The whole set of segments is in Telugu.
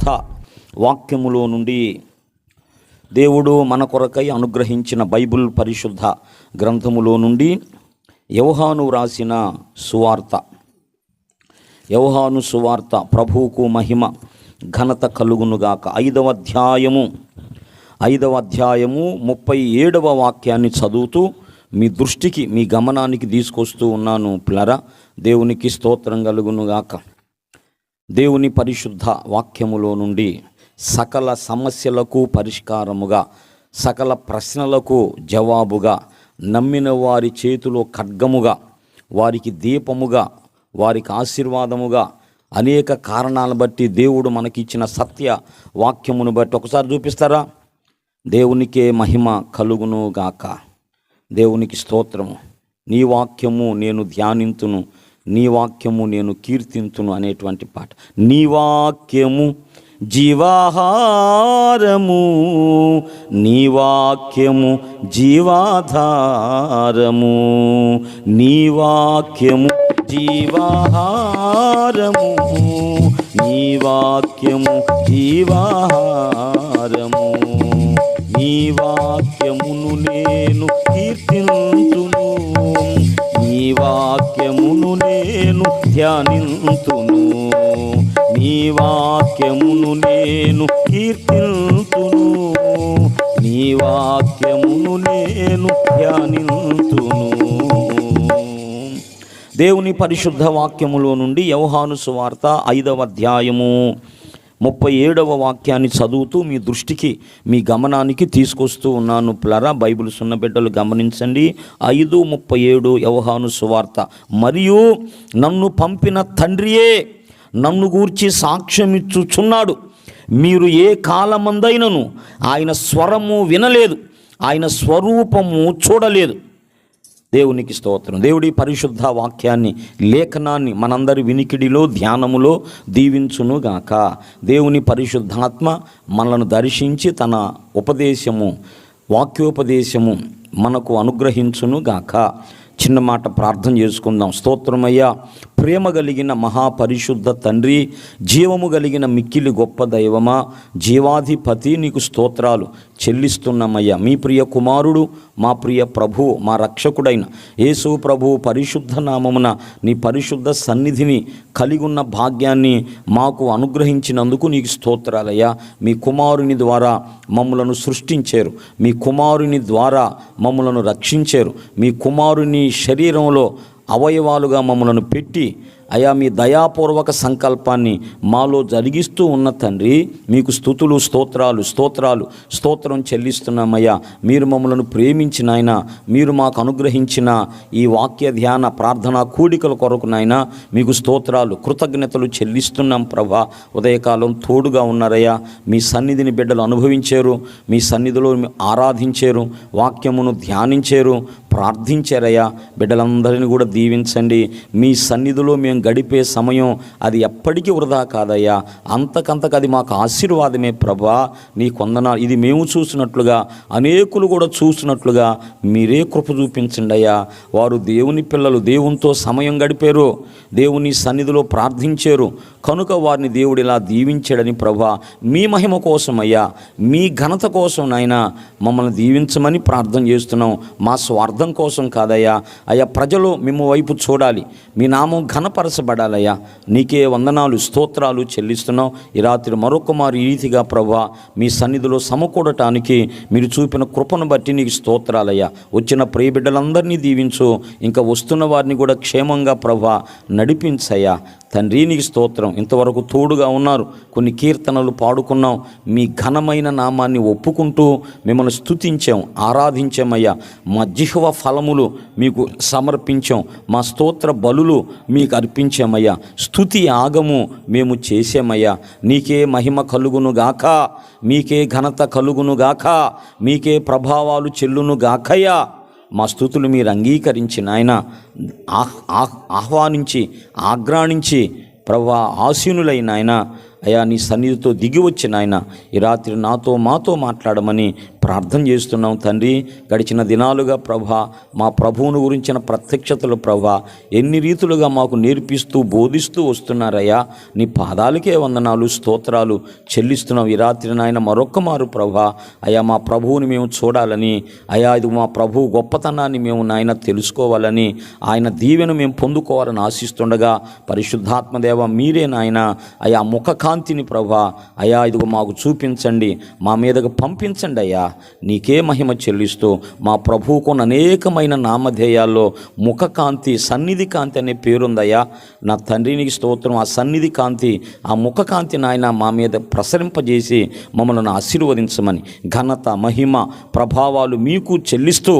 పరిశుద్ధ వాక్యములో నుండి దేవుడు మన కొరకై అనుగ్రహించిన బైబిల్ పరిశుద్ధ గ్రంథములో నుండి యోహాను రాసిన సువార్త. యోహాను సువార్త. ప్రభువుకు మహిమ ఘనత కలుగునుగాక. 5వ అధ్యాయము 37వ వాక్యాన్ని చదువుతూ మీ దృష్టికి, మీ గమనానికి తీసుకొస్తూ ఉన్నాను పిల్లరా. దేవునికి స్తోత్రం కలుగునుగాక. దేవుని పరిశుద్ధ వాక్యములో నుండి సకల సమస్యలకు పరిష్కారముగా, సకల ప్రశ్నలకు జవాబుగా, నమ్మిన వారి చేతిలో ఖడ్గముగా, వారికి దీపముగా, వారికి ఆశీర్వాదముగా, అనేక కారణాలను బట్టి దేవుడు మనకిచ్చిన సత్య వాక్యమును బట్టి ఒకసారి చూపిస్తారా? దేవునికే మహిమ కలుగును గాక. దేవునికి స్తోత్రము. నీ వాక్యము నేను ధ్యానింతును, నీ వాక్యము నేను కీర్తింతును అనేటువంటి పాట. నీ వాక్యము జీవాహారము, నీ వాక్యము జీవాధారము, నీ వాక్యము జీవాహారము, నీ వాక్యము జీవాహారము, నీ వాక్యమును నేను కీర్తింతును, నీ వాక్యమును నేను ధ్యానింతును, నీ వాక్యమును నేను కీర్తింతును, నీ వాక్యమును నేను ధ్యానింతును. దేవుని పరిశుద్ధ వాక్యములో నుండి యోహాను సువార్త 5వ అధ్యాయము 37వ వాక్యాన్ని చదువుతూ మీ దృష్టికి, మీ గమనానికి తీసుకొస్తూ ఉన్నాను పిల్లరా. బైబిల్ సున్న బిడ్డలు గమనించండి. 5:37 యోహాను సువార్త. మరియు నన్ను పంపిన తండ్రియే నన్ను గూర్చి సాక్ష్యమిచ్చుచున్నాడు. మీరు ఏ కాలమందైనను ఆయన స్వరము వినలేదు, ఆయన స్వరూపము చూడలేదు. దేవునికి స్తోత్రం. దేవుడి పరిశుద్ధ వాక్యాన్ని, లేఖనాన్ని మనందరి వినికిడిలో, ధ్యానములో దీవించునుగాక. దేవుని పరిశుద్ధాత్మ మనలను దర్శించి తన ఉపదేశము, వాక్యోపదేశము మనకు అనుగ్రహించునుగాక. చిన్న మాట ప్రార్థన చేసుకుందాం. స్తోత్రమయ్యా, ప్రేమ కలిగిన మహాపరిశుద్ధ తండ్రి, జీవము కలిగిన మిక్కిలి గొప్ప దైవమా, జీవాధిపతి, నీకు స్తోత్రాలు చెల్లిస్తున్నామయ్యా. మీ ప్రియ కుమారుడు, మా ప్రియ ప్రభు, మా రక్షకుడైన యేసు ప్రభు పరిశుద్ధ నామమున నీ పరిశుద్ధ సన్నిధిని కలిగి ఉన్న భాగ్యాన్ని మాకు అనుగ్రహించినందుకు నీకు స్తోత్రాలయ్యా. మీ కుమారుని ద్వారా మమ్మలను సృష్టించారు, మీ కుమారుని ద్వారా మమ్మలను రక్షించారు, మీ కుమారుని శరీరంలో అవయవాలుగా మమ్మలను పెట్టి అయా మీ దయాపూర్వక సంకల్పాన్ని మాలో జరిగిస్తూ ఉన్న తండ్రి, మీకు స్తుతులు, స్తోత్రం చెల్లిస్తున్నామయ్యా. మీరు మమ్మలను ప్రేమించిన ఆయన, మీరు మాకు అనుగ్రహించిన ఈ వాక్య ధ్యాన ప్రార్థనా కూడికల కొరకు నాయన మీకు స్తోత్రాలు, కృతజ్ఞతలు చెల్లిస్తున్నాం ప్రభా. ఉదయకాలం తోడుగా ఉన్నారయ్యా. మీ సన్నిధిని బిడ్డలు అనుభవించారు, మీ సన్నిధిలో ఆరాధించారు, వాక్యమును ధ్యానించారు, ప్రార్థించారయ్యా. బిడ్డలందరినీ కూడా దీవించండి. మీ సన్నిధిలో మేము గడిపే సమయం అది ఎప్పటికీ వృధా కాదయ్యా. అంతకంతకు అది మాకు ఆశీర్వాదమే ప్రభా. నీ కొందనాలు. ఇది మేము చూసినట్లుగా అనేకులు కూడా చూసినట్లుగా మీరే కృప చూపించండి అయ్యా. వారు దేవుని పిల్లలు, దేవునితో సమయం గడిపారు, దేవుని సన్నిధిలో ప్రార్థించారు కనుక వారిని దేవుడు ఇలా దీవించాడని ప్రభా, మీ మహిమ కోసం అయ్యా, మీ ఘనత కోసం నాయన మమ్మల్ని దీవించమని ప్రార్థన చేస్తున్నాం. మా స్వార్థం కోసం కాదయ్యా. అయ్యా, ప్రజలు మేము వైపు చూడాలి, మీ నామం ఘనపరచబడాలయ్యా. నీకే వందనాలు, స్తోత్రాలు చెల్లిస్తున్నాం. ఈ రాత్రి మరొక మారు ఈ రీతిగా ప్రభా మీ సన్నిధిలో సమకూడటానికి మీరు చూపిన కృపను బట్టి నీకు స్తోత్రాలయ్యా. వచ్చిన ప్రియ బిడ్డలందరినీ దీవించు, ఇంకా వస్తున్న వారిని కూడా క్షేమంగా ప్రభా నడిపించయ్యా. తండ్రి నీకు స్తోత్రం. ఇంతవరకు తోడుగా ఉన్నారు, కొన్ని కీర్తనలు పాడుకున్నాం, మీ ఘనమైన నామాన్ని ఒప్పుకుంటూ మిమ్మల్ని స్తుతించాం, ఆరాధించామయ్యా. మా జిహ్వ ఫలములు మీకు సమర్పించాం, మా స్తోత్ర బలులు మీకు అర్పించామయ్యా. స్తుతి యాగము మేము చేసామయ్యా. నీకే మహిమ కలుగునుగాక, మీకే ఘనత కలుగునుగాక, మీకే ప్రభావాలు చెల్లునుగాకయ్యా. మా స్తుతులు మీరు అంగీకరించి నాయన ఆహ్వానించి ఆగ్రాణించి ప్రభా ఆసీనులైన ఆయన అయా నీ సన్నిధితో దిగి వచ్చి నాయన ఈ రాత్రి మాతో మాట్లాడమని ప్రార్థన చేస్తున్నాం తండ్రి. గడిచిన దినాలుగా ప్రభా మా ప్రభువును గురించిన ప్రత్యక్షతలు ప్రభా ఎన్ని రీతులుగా మాకు నేర్పిస్తూ బోధిస్తూ వస్తున్నారయ్యా. నీ పాదాలకే వందనాలు స్తోత్రాలు చెల్లిస్తున్నాం. ఈ రాత్రి నాయన మరొక్క మారు ప్రభా అయా మా ప్రభువుని మేము చూడాలని, అయా ఇది మా ప్రభువు గొప్పతనాన్ని మేము నాయన తెలుసుకోవాలని, ఆయన దీవెను మేము పొందుకోవాలని ఆశిస్తుండగా పరిశుద్ధాత్మదేవ మీరే నాయన అయా ముఖకాంతిని ప్రభా అయా ఇదిగో మాకు చూపించండి, మా మీదకు పంపించండి అయ్యా. నీకే మహిమ చెల్లిస్తూ మా ప్రభువుకున్న అనేకమైన నామధేయాల్లో ముఖకాంతి, సన్నిధి కాంతి అనే పేరుందయ్యా. నా తండ్రికి స్తోత్రం. ఆ సన్నిధి కాంతి, ఆ ముఖకాంతి నాయన మా మీద ప్రసరింపజేసి మమ్మల్ని ఆశీర్వదించమని ఘనత మహిమ ప్రభావాలు మీకు చెల్లిస్తూ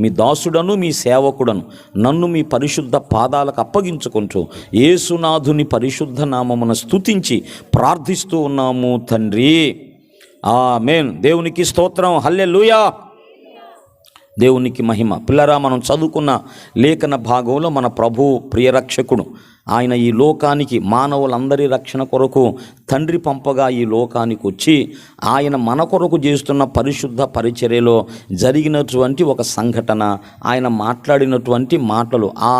మీ దాసుడను మీ సేవకుడను నన్ను మీ పరిశుద్ధ పాదాలకు అప్పగించుకుంటూ యేసునాథుని పరిశుద్ధ నామమున స్తుతించి ప్రార్థిస్తూ ఉన్నాము తండ్రి. ఆమేన్. దేవునికి స్తోత్రం. హల్లెలూయా. దేవునికి మహిమ. పిల్లరా, మనం చదువుకున్న లేఖన భాగంలో మన ప్రభు ప్రియరక్షకుడు ఆయన ఈ లోకానికి మానవులందరి రక్షణ కొరకు తండ్రి పంపగా ఈ లోకానికి వచ్చి ఆయన మన కొరకు చేస్తున్న పరిశుద్ధ పరిచర్యలో జరిగినటువంటి ఒక సంఘటన, ఆయన మాట్లాడినటువంటి మాటలు ఆ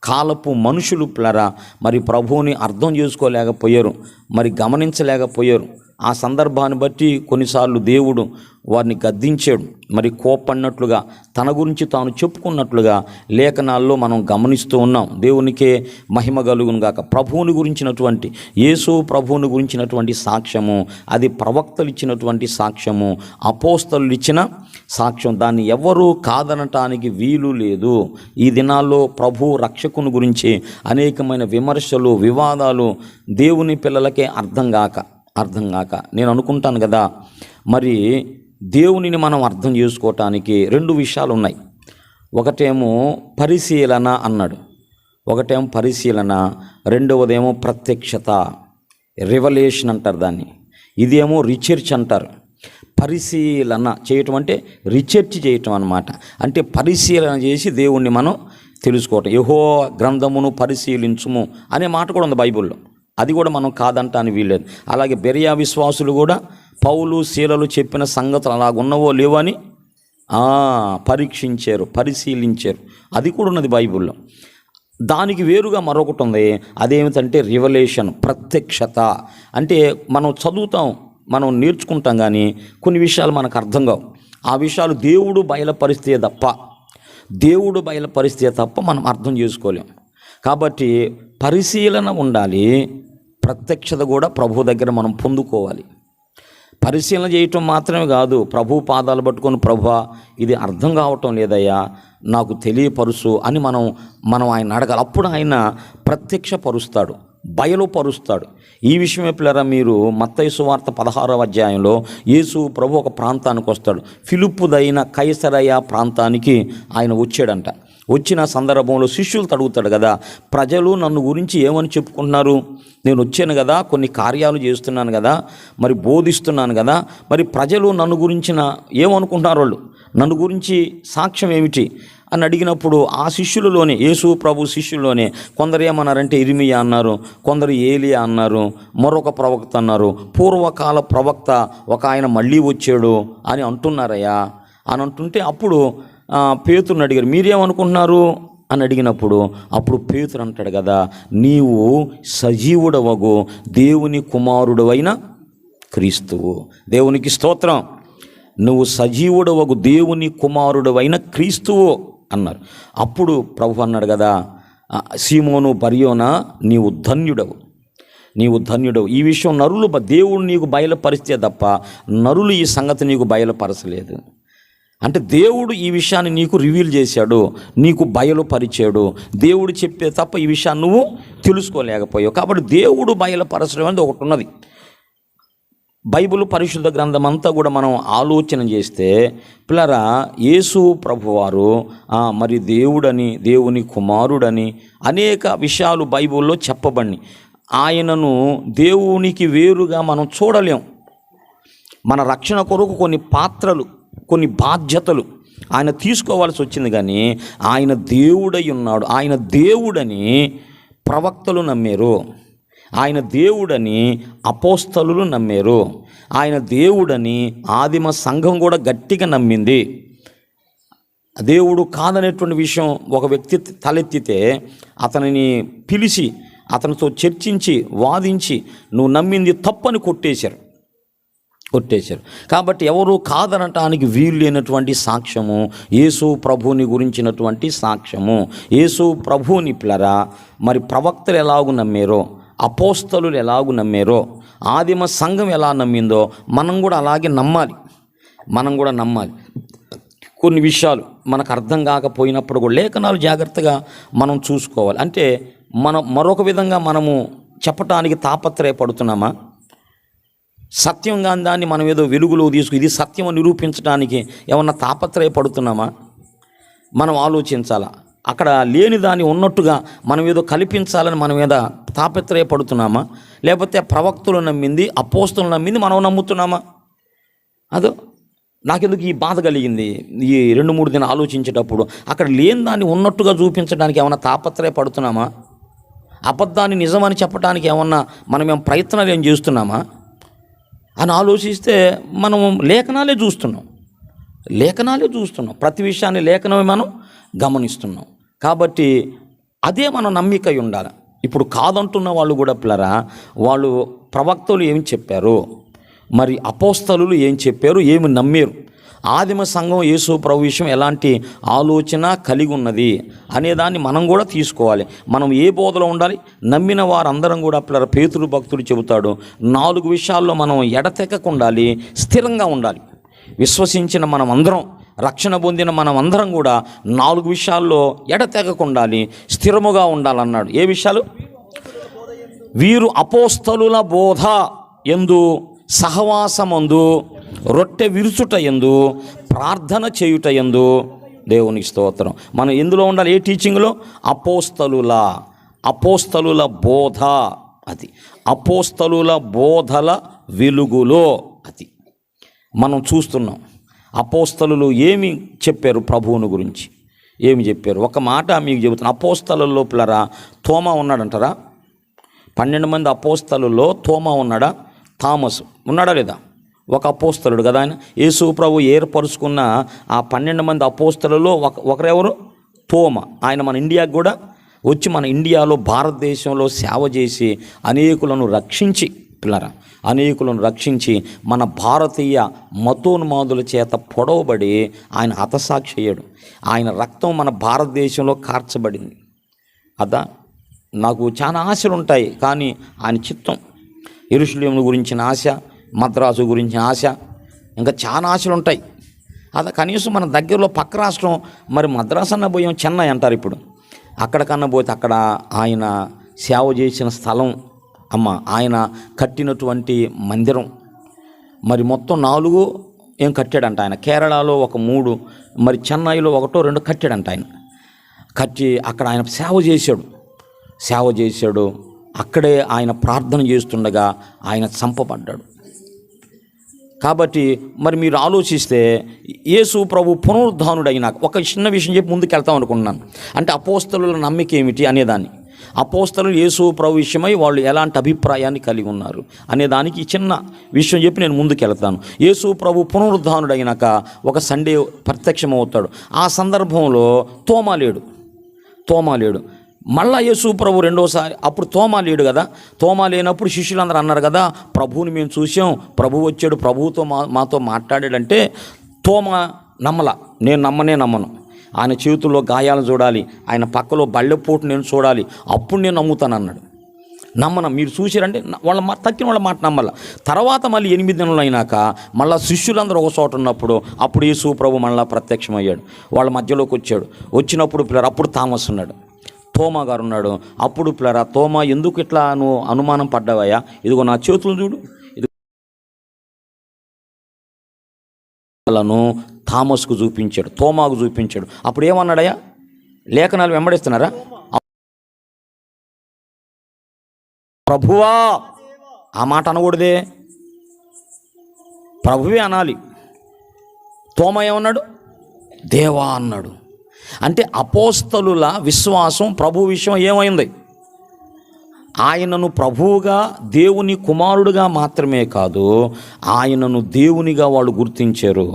కాలపు మనుషులు పిల్లరా మరి ప్రభువుని అర్థం చేసుకోలేకపోయారు, మరి గమనించలేకపోయారు. ఆ సందర్భాన్ని బట్టి కొన్నిసార్లు దేవుడు వారిని గద్దించాడు. మరి కోపడినట్లుగా తన గురించి తాను చెప్పుకున్నట్లుగా లేఖనాల్లో మనం గమనిస్తూ ఉన్నాం. దేవునికే మహిమ కలుగును గాక. ప్రభువుని గురించినటువంటి యేసు ప్రభువుని గురించినటువంటి సాక్ష్యము అది ప్రవక్తలు ఇచ్చినటువంటి సాక్ష్యము, అపోస్తలులు ఇచ్చిన సాక్ష్యం. దాన్ని ఎవరూ కాదనటానికి వీలు లేదు. ఈ దినాల్లో ప్రభు రక్షకుని గురించి అనేకమైన విమర్శలు, వివాదాలు దేవుని పిల్లలకే అర్థం కాక నేను అనుకుంటాను కదా, మరి దేవునిని మనం అర్థం చేసుకోవటానికి రెండు విషయాలు ఉన్నాయి. ఒకటేమో పరిశీలన అన్నాడు, ఒకటేమో పరిశీలన, రెండవదేమో ప్రత్యక్షత, రివలేషన్ అంటారు దాన్ని. ఇదేమో రీసెర్చ్ అంటారు. పరిశీలన చేయటం అంటే రీసెర్చ్ చేయటం అన్నమాట. అంటే పరిశీలన చేసి దేవుణ్ణి మనం తెలుసుకోవటం. యెహోవా గ్రంథమును పరిశీలించుము అనే మాట కూడా ఉంది బైబిల్లో. అది కూడా మనం కాదంటానికి వీల్లేదు. అలాగే బెరియా విశ్వాసులు కూడా పౌలు శీలలు చెప్పిన సంగతులు అలాగున్నవో లేవో అని పరీక్షించారు, పరిశీలించారు. అది కూడా ఉన్నది బైబిల్లో. దానికి వేరుగా మరొకటి ఉంది. అదేమిటంటే రివలేషన్, ప్రత్యక్షత. అంటే మనం చదువుతాం, మనం నేర్చుకుంటాం, కానీ కొన్ని విషయాలు మనకు అర్థం కావు. ఆ విషయాలు దేవుడు బయలుపరిస్తే తప్ప మనం అర్థం చేసుకోలేం. కాబట్టి పరిశీలన ఉండాలి, ప్రత్యక్షత కూడా ప్రభు దగ్గర మనం పొందుకోవాలి. పరిశీలన చేయటం మాత్రమే కాదు, ప్రభు పాదాలు పట్టుకొని ప్రభువా ఇది అర్థం కావటం లేదయ్యా నాకు తెలియపరుసు అని మనం ఆయన అడగాలి. అప్పుడు ఆయన ప్రత్యక్షపరుస్తాడు, బయలుపరుస్తాడు. ఈ విషయమే పిల్లరా మీరు మత్తయి సువార్త 16వ అధ్యాయంలో యేసు ప్రభు ఒక ప్రాంతానికి వస్తాడు. ఫిలిప్పుదైన కైసరయ ప్రాంతానికి ఆయన వచ్చాడంట. వచ్చిన సందర్భంలో శిష్యులు అడుగుతాడు కదా, ప్రజలు నన్ను గురించి ఏమని చెప్పుకుంటున్నారు? నేను వచ్చాను కదా, కొన్ని కార్యాలు చేస్తున్నాను కదా, మరి బోధిస్తున్నాను కదా, మరి ప్రజలు నన్ను గురించిన ఏమనుకుంటున్నారు, వాళ్ళు నన్ను గురించి సాక్ష్యం ఏమిటి అని అడిగినప్పుడు ఆ శిష్యులలోనే, యేసు ప్రభు శిష్యుల్లోనే కొందరు ఏమన్నారంటే ఇర్మియా అన్నారు, కొందరు ఏలియా అన్నారు, మరొక ప్రవక్త అన్నారు, పూర్వకాల ప్రవక్త ఒక ఆయన మళ్ళీ వచ్చాడు అని అంటున్నారయ్యా అని అంటుంటే అప్పుడు పేతురుని అడిగారు, మీరేమనుకుంటున్నారు అని అడిగినప్పుడు అప్పుడు పేతురు అంటాడు కదా, నీవు సజీవుడవగు దేవుని కుమారుడవైన క్రీస్తువు. దేవునికి స్తోత్రం. నువ్వు సజీవుడవగు దేవుని కుమారుడవైన క్రీస్తువు అన్నారు. అప్పుడు ప్రభు అన్నాడు కదా, సీమోను బర్యోనా నీవు ధన్యుడవు. ఈ విషయం నరులు దేవుడు నీకు బయలుపరిస్తే తప్ప నరులు ఈ సంగతి నీకు బయలుపరచలేదు. అంటే దేవుడు ఈ విషయాన్ని నీకు రివీల్ చేశాడు, నీకు బయలుపరిచాడు. దేవుడు చెప్పే తప్ప ఈ విషయాన్ని నువ్వు తెలుసుకోలేకపోయావు. కాబట్టి దేవుడు బయలుపరచడం అనేది ఒకటి ఉన్నది. బైబిల్ పరిశుద్ధ గ్రంథం అంతా కూడా మనం ఆలోచన చేస్తే పిల్లరా, యేసు ప్రభువారు మరి దేవుడని, దేవుని కుమారుడని అనేక విషయాలు బైబిల్లో చెప్పబడి ఆయనను దేవునికి వేరుగా మనం చూడలేం. మన రక్షణ కొరకు కొన్ని పాత్రలు, కొన్ని బాధ్యతలు ఆయన తీసుకోవాల్సి వచ్చింది. కానీ ఆయన దేవుడై ఉన్నాడు, ఆయన దేవుడని ప్రవక్తలు నమ్మారు. ఆయన దేవుడని అపోస్తలులు నమ్మారు. ఆయన దేవుడని ఆదిమ సంఘం కూడా గట్టిగా నమ్మింది. దేవుడు కాదనేటువంటి విషయం ఒక వ్యక్తి తలెత్తితే అతనిని పిలిచి అతనితో చర్చించి వాదించి నువ్వు నమ్మింది తప్పని కొట్టేశారు. కాబట్టి ఎవరు కాదనటానికి వీలు లేనటువంటి సాక్ష్యము యేసు ప్రభువుని గురించినటువంటి సాక్ష్యము. యేసు ప్రభువుని పిల్లరా, మరి ప్రవక్తలు ఎలాగు నమ్మారో, అపోస్తలులు ఎలాగు నమ్మారో, ఆదిమ సంఘం ఎలా నమ్మిందో మనం కూడా అలాగే నమ్మాలి. కొన్ని విషయాలు మనకు అర్థం కాకపోయినప్పుడు కూడా లేఖనాలు జాగ్రత్తగా మనం చూసుకోవాలి. అంటే మనం మరొక విధంగా మనము చెప్పటానికి తాపత్రయపడుతున్నామా? సత్యం కాని దాన్ని మనం ఏదో వెలుగులో ఇది సత్యం నిరూపించడానికి ఏమన్నా తాపత్రయపడుతున్నామా? మనం ఆలోచించాలా. అక్కడ లేని దాన్ని ఉన్నట్టుగా మనం ఏదో కల్పించాలని మనం మీద తాపత్రయపడుతున్నామా? లేకపోతే ప్రవక్తలు నమ్మింది, అపోస్తలు నమ్మింది మనం నమ్ముతున్నామా? అదో నాకెందుకు ఈ బాధ కలిగింది ఈ 2-3 దినాలు ఆలోచించేటప్పుడు. అక్కడ లేని దాన్ని ఉన్నట్టుగా చూపించడానికి ఏమన్నా తాపత్రయపడుతున్నామా? అబద్ధాన్ని నిజమని చెప్పడానికి ఏమన్నా మనం ప్రయత్నాలు ఏం చేస్తున్నామా అని ఆలోచిస్తే మనం లేఖనాలే చూస్తున్నాం. ప్రతి విషయాన్ని లేఖనమే మనం గమనిస్తున్నాం. కాబట్టి అదే మన నమ్మిక ఉండాలి. ఇప్పుడు కాదంటున్న వాళ్ళు కూడా పిల్లరా, వాళ్ళు ప్రవక్తలు ఏమి చెప్పారు, మరి అపోస్తలులు ఏం చెప్పారు, ఏమి నమ్మారు, ఆదిమ సంఘం యేసు ప్రభు విషయం ఎలాంటి ఆలోచన కలిగి ఉన్నది అనేదాన్ని మనం కూడా తీసుకోవాలి. మనం ఏ బోధలో ఉండాలి? నమ్మిన వారందరం కూడా పిల్లల పేతురు భక్తుడు చెబుతాడు, 4 విషయాల్లో మనం ఎడతెగకుండా ఉండాలి, స్థిరంగా ఉండాలి. విశ్వసించిన మనం అందరం, రక్షణ పొందిన మనం అందరం కూడా 4 విషయాల్లో ఎడతెగకుండా ఉండాలి, స్థిరముగా ఉండాలన్నాడు. ఏ విషయాలు? వీరు అపోస్తలుల బోధ యందు, సహవాసమందు, రొట్టె విరుచుట యందు, ప్రార్థన చేయుట యందు. దేవునికి స్తోత్రం. మనం ఎందులో ఉండాలి? ఏ టీచింగ్లో? అపోస్తలుల బోధ, అది అపోస్తలుల బోధల వెలుగులో అది మనం చూస్తున్నాం. అపోస్తలులు ఏమి చెప్పారు ప్రభువుని గురించి? ఏమి చెప్పారు? ఒక మాట మీకు చెబుతున్నా. అపోస్తలుల్లో పిల్లరా తోమా ఉన్నాడంటారా? 12 మంది అపోస్తలుల్లో తోమా ఉన్నాడా? థామస్ ఉన్నాడా లేదా? ఒక అపోస్తలుడు కదా ఆయన. యేసు ప్రభు ఏర్పరుచుకున్న ఆ 12 మంది అపోస్తలుల్లో ఒకరెవరు? తోమా. ఆయన మన ఇండియాకు కూడా వచ్చి మన ఇండియాలో భారతదేశంలో సేవ చేసి అనేకులను రక్షించి మన భారతీయ మతోన్మాదుల చేత పొడవబడి ఆయన హతసాక్షి అయ్యాడు. ఆయన రక్తం మన భారతదేశంలో కార్చబడింది. అదా నాకు చాలా ఆశలు ఉంటాయి, కానీ ఆయన చిత్తం. యెరూషలేము గురించిన ఆశ, మద్రాసు గురించిన ఆశ, ఇంకా చాలా ఆశలు ఉంటాయి. అదే కనీసం మన దగ్గరలో పక్క రాష్ట్రం మరి మద్రాసు అన్న పోయాం, చెన్నై అంటారు ఇప్పుడు. అక్కడికన్నా పోతే అక్కడ ఆయన సేవ చేసిన స్థలం, ఆయన కట్టినటువంటి మందిరం మరి మొత్తం 4 ఏం కట్టాడంట ఆయన. కేరళలో ఒక 3, మరి చెన్నైలో 1-2 కట్టాడంట ఆయన. కట్టి అక్కడ ఆయన సేవ చేశాడు. అక్కడే ఆయన ప్రార్థన చేస్తుండగా ఆయన చంపబడ్డాడు. కాబట్టి మరి మీరు ఆలోచిస్తే యేసు ప్రభు పునరుద్ధానుడైనాక ఒక చిన్న విషయం చెప్పి ముందుకెళ్తాం అనుకుంటున్నాను. అంటే అపోస్తలుల నమ్మిక ఏమిటి అనేదాన్ని, అపోస్తలులు యేసు ప్రభు విషయమై వాళ్ళు ఎలాంటి అభిప్రాయాన్ని కలిగి ఉన్నారు అనేదానికి చిన్న విషయం చెప్పి నేను ముందుకెళ్తాను. యేసు ప్రభు పునరుద్ధానుడైనాక ఒక సండే ప్రత్యక్షమవుతాడు. ఆ సందర్భంలో తోమా లేడు. మళ్ళా యేసు ప్రభు రెండోసారి, అప్పుడు తోమా లేడు కదా. తోమా లేనప్పుడు శిష్యులందరూ అన్నారు కదా, ప్రభువుని మేము చూసాం, ప్రభు వచ్చాడు, ప్రభువుతో మాతో మాట్లాడాడంటే తోమా నేను నమ్మను. ఆయన చేతుల్లో గాయాలు చూడాలి, ఆయన పక్కలో బళ్ళెపోటు నేను చూడాలి, అప్పుడు నేను నమ్ముతాను అన్నాడు. మీరు చూసారంటే తక్కిన వాళ్ళ మాట నమ్మాల. తర్వాత మళ్ళీ 8 దినాలు అయినాక మళ్ళీ శిష్యులందరూ ఒక చోట ఉన్నప్పుడు అప్పుడు యేసు ప్రభు మళ్ళీ ప్రత్యక్షమయ్యాడు. వాళ్ళ మధ్యలోకి వచ్చినప్పుడు పిల్లలు అప్పుడు థామస్ ఉన్నాడు, తోమా గారు ఉన్నాడు. అప్పుడు పిల్లరా తోమా ఎందుకు ఇట్లా నువ్వు అనుమానం పడ్డావయ్యా? ఇదిగో నా చేతులు చూడు. వాళ్ళను థామస్కు చూపించాడు, తోమాకు చూపించాడు. అప్పుడు ఏమన్నాడయ్యా? లేఖనాలు వెంబడిస్తున్నారా? ప్రభువా, ఆ మాట అనకూడదే, ప్రభువే అనాలి. తోమా ఏమన్నాడు? దేవా అన్నాడు. అంటే అపోస్తలుల విశ్వాసం ప్రభు విషయం ఏమైంది? ఆయనను ప్రభువుగా, దేవుని కుమారుడుగా మాత్రమే కాదు, ఆయనను దేవునిగా వాళ్ళు గుర్తించారు.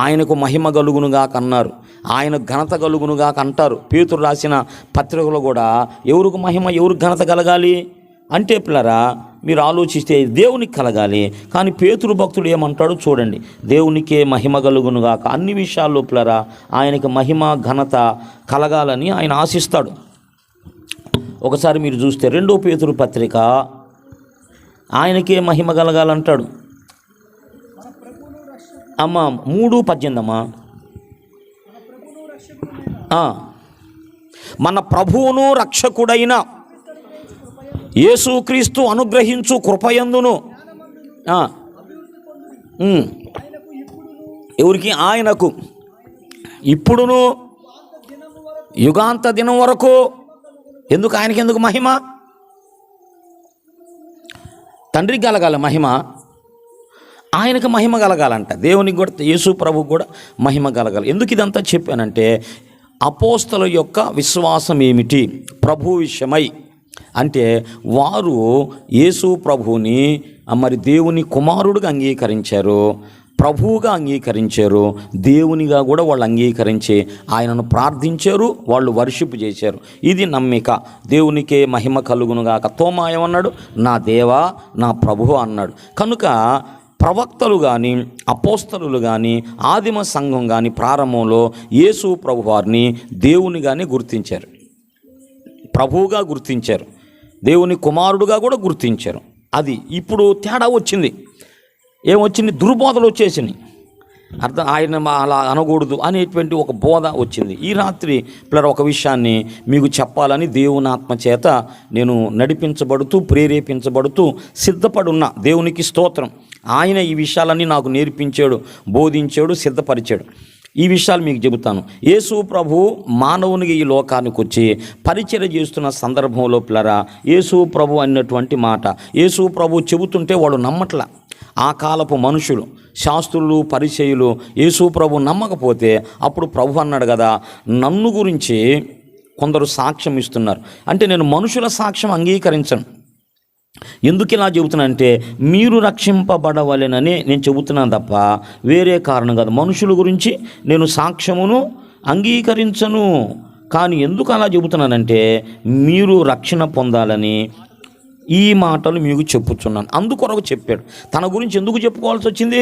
ఆయనకు మహిమ కలుగునుగా కన్నారు, ఆయన ఘనత కలుగునుగా అంటారు. పేతురు రాసిన పత్రికలో కూడా ఎవరికి మహిమ, ఎవరికి ఘనత కలగాలి అంటే పిల్లరా మీరు ఆలోచిస్తే దేవునికి కలగాలి. కానీ పేతురు భక్తుడు ఏమంటాడు చూడండి, దేవునికే మహిమ కలుగునుగాక. అన్ని విషయాల్లో పిల్లరా ఆయనకి మహిమ ఘనత కలగాలని ఆయన ఆశిస్తాడు. ఒకసారి మీరు చూస్తే 2 పేతురు పత్రిక ఆయనకే మహిమ కలగాలంటాడు. అమ్మ 3:18 అమ్మా. మన ప్రభువును రక్షకుడైన యేసుక్రీస్తు అనుగ్రహించు కృపయందును ఎవరికి? ఆయనకు ఇప్పుడును యుగాంత దినం వరకు. ఎందుకు? ఆయనకి ఎందుకు మహిమ? తండ్రికి కలగాల మహిమ, ఆయనకు మహిమ కలగాలంట. దేవునికి కూడా, యేసు ప్రభువు కూడా మహిమ కలగాలి. ఎందుకు ఇదంతా చెప్పానంటే అపోస్తల యొక్క విశ్వాసం ఏమిటి ప్రభు విషయమై అంటే వారు యేసు ప్రభువుని మరి దేవుని కుమారుడిగా అంగీకరించారు, ప్రభువుగా అంగీకరించారు, దేవునిగా కూడా వాళ్ళు అంగీకరించి ఆయనను ప్రార్థించారు, వాళ్ళు వర్షిప్ చేశారు. ఇది నమ్మిక. దేవునికే మహిమ కలుగునుగాక. తోమా ఏమన్నాడు? నా దేవా నా ప్రభువు అన్నాడు. కనుక ప్రవక్తలు కానీ, అపోస్తలులు కానీ, ఆదిమ సంఘం కానీ ప్రారంభంలో యేసు ప్రభు వారిని దేవునిగానే గుర్తించారు, ప్రభువుగా గుర్తించారు, దేవుని కుమారుడుగా కూడా గుర్తించారు. అది ఇప్పుడు తేడా వచ్చింది. ఏమొచ్చింది? దుర్బోధలు వచ్చేసినాయి. అర్థం ఆయన అలా అనకూడదు అనేటువంటి ఒక బోధ వచ్చింది. ఈ రాత్రి పిల్లలు ఒక విషయాన్ని మీకు చెప్పాలని దేవుని ఆత్మ చేత నేను నడిపించబడుతూ ప్రేరేపించబడుతూ సిద్ధపడున్న దేవునికి స్తోత్రం. ఆయన ఈ విషయాలన్నీ నాకు నేర్పించాడు, బోధించాడు, సిద్ధపరిచాడు. ఈ విషయాలు మీకు చెబుతాను. యేసు ప్రభు మానవునికి ఈ లోకానికి వచ్చి పరిచర్య చేస్తున్న సందర్భంలో పిల్లరా యేసు ప్రభు అన్నటువంటి మాట యేసు ప్రభు చెబుతుంటే వాళ్ళు నమ్మట్లా. ఆ కాలపు మనుషులు, శాస్త్రులు, పరిచయులు యేసు ప్రభు నమ్మకపోతే అప్పుడు ప్రభు అన్నాడు కదా, నన్ను గురించి కొందరు సాక్ష్యం ఇస్తున్నారు. అంటే నేను మనుషుల సాక్ష్యం అంగీకరించను. ఎందుకు ఇలా చెబుతున్నానంటే మీరు రక్షింపబడవలెనని నేను చెబుతున్నాను తప్ప వేరే కారణం కాదు. మనుషుల గురించి నేను సాక్ష్యమును అంగీకరించను. కానీ ఎందుకు అలా చెబుతున్నానంటే మీరు రక్షణ పొందాలని ఈ మాటలు మీకు చెప్పుచున్నాను. అందుకొరకు చెప్పాడు. తన గురించి ఎందుకు చెప్పుకోవాల్సి వచ్చింది?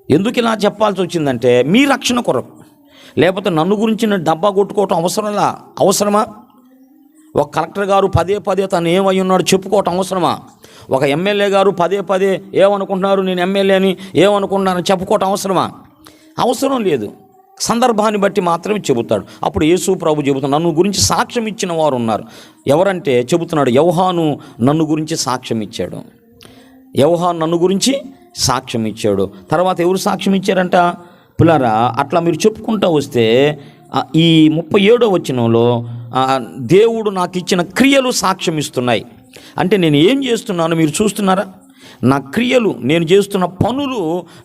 ఎందుకు ఇలా చెప్పాల్సి వచ్చిందంటే మీ రక్షణ కొరకు. లేకపోతే నన్ను గురించి నేను డబ్బా కొట్టుకోవటం అవసరమా? ఒక కలెక్టర్ గారు పదే పదే తను ఏమై ఉన్నాడు చెప్పుకోవటం అవసరమా? ఒక ఎమ్మెల్యే గారు పదే పదే ఏమనుకుంటున్నారు, నేను ఎమ్మెల్యే అని ఏమనుకుంటున్నానని చెప్పుకోవటం అవసరమా? అవసరం లేదు. సందర్భాన్ని బట్టి మాత్రమే చెబుతాడు. అప్పుడు యేసు ప్రభు చెబుతున్నాడు, నన్ను గురించి సాక్ష్యం ఇచ్చిన వారు ఉన్నారు. ఎవరంటే చెబుతున్నాడు, యోహాను నన్ను గురించి సాక్ష్యం ఇచ్చాడు. యోహాను నన్ను గురించి సాక్ష్యం ఇచ్చాడు. తర్వాత ఎవరు సాక్ష్యం ఇచ్చారంట పిల్లరా? అట్లా మీరు చెప్పుకుంటూ వస్తే ఈ 37వ వచనంలో దేవుడు నాకు ఇచ్చిన క్రియలు సాక్ష్యం ఇస్తున్నాయి. అంటే నేను ఏం చేస్తున్నానో మీరు చూస్తున్నారా? నా క్రియలు, నేను చేస్తున్న పనులు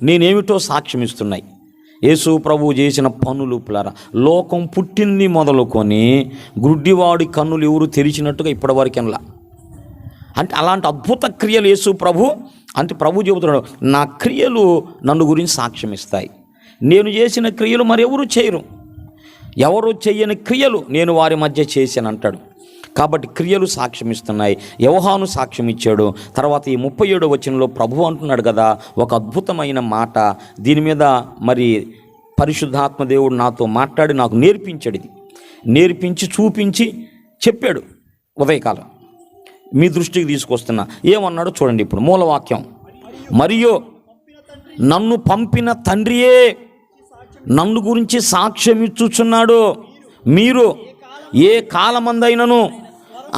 నేనేమిటో సాక్ష్యం ఇస్తున్నాయి. యేసు ప్రభువు చేసిన పనులు పిల్లరా, లోకం పుట్టింది మొదలుకొని గుడ్డివాడి కన్నులు ఎవరు తెరిచినట్టుగా ఇప్పటివరకు అనలా. అంటే అలాంటి అద్భుత క్రియలు యేసు ప్రభు అంటే ప్రభు చెబుతున్నాడు, నా క్రియలు నన్ను గురించి సాక్ష్యం ఇస్తాయి. నేను చేసిన క్రియలు మరెవరు చేయరు, ఎవరు చేయని క్రియలు నేను వారి మధ్య చేశాను అంటాడు. కాబట్టి క్రియలు సాక్ష్యం ఇస్తున్నాయి. యోహాను సాక్ష్యం ఇచ్చాడు. తర్వాత ఈ 37వ వచనంలో ప్రభు అంటున్నాడు కదా ఒక అద్భుతమైన మాట. దీని మీద మరి పరిశుద్ధాత్మ దేవుడు నాతో మాట్లాడి నాకు నేర్పించాడు. ఇది నేర్పించి చూపించి చెప్పాడు. ఉదయకాలం మీ దృష్టికి తీసుకొస్తున్నా. ఏమన్నాడో చూడండి. ఇప్పుడు మూలవాక్యం, మరియు నన్ను పంపిన తండ్రియే నన్ను గురించి సాక్ష్యం ఇచ్చుచున్నాడు. మీరు ఏ కాలమందైనను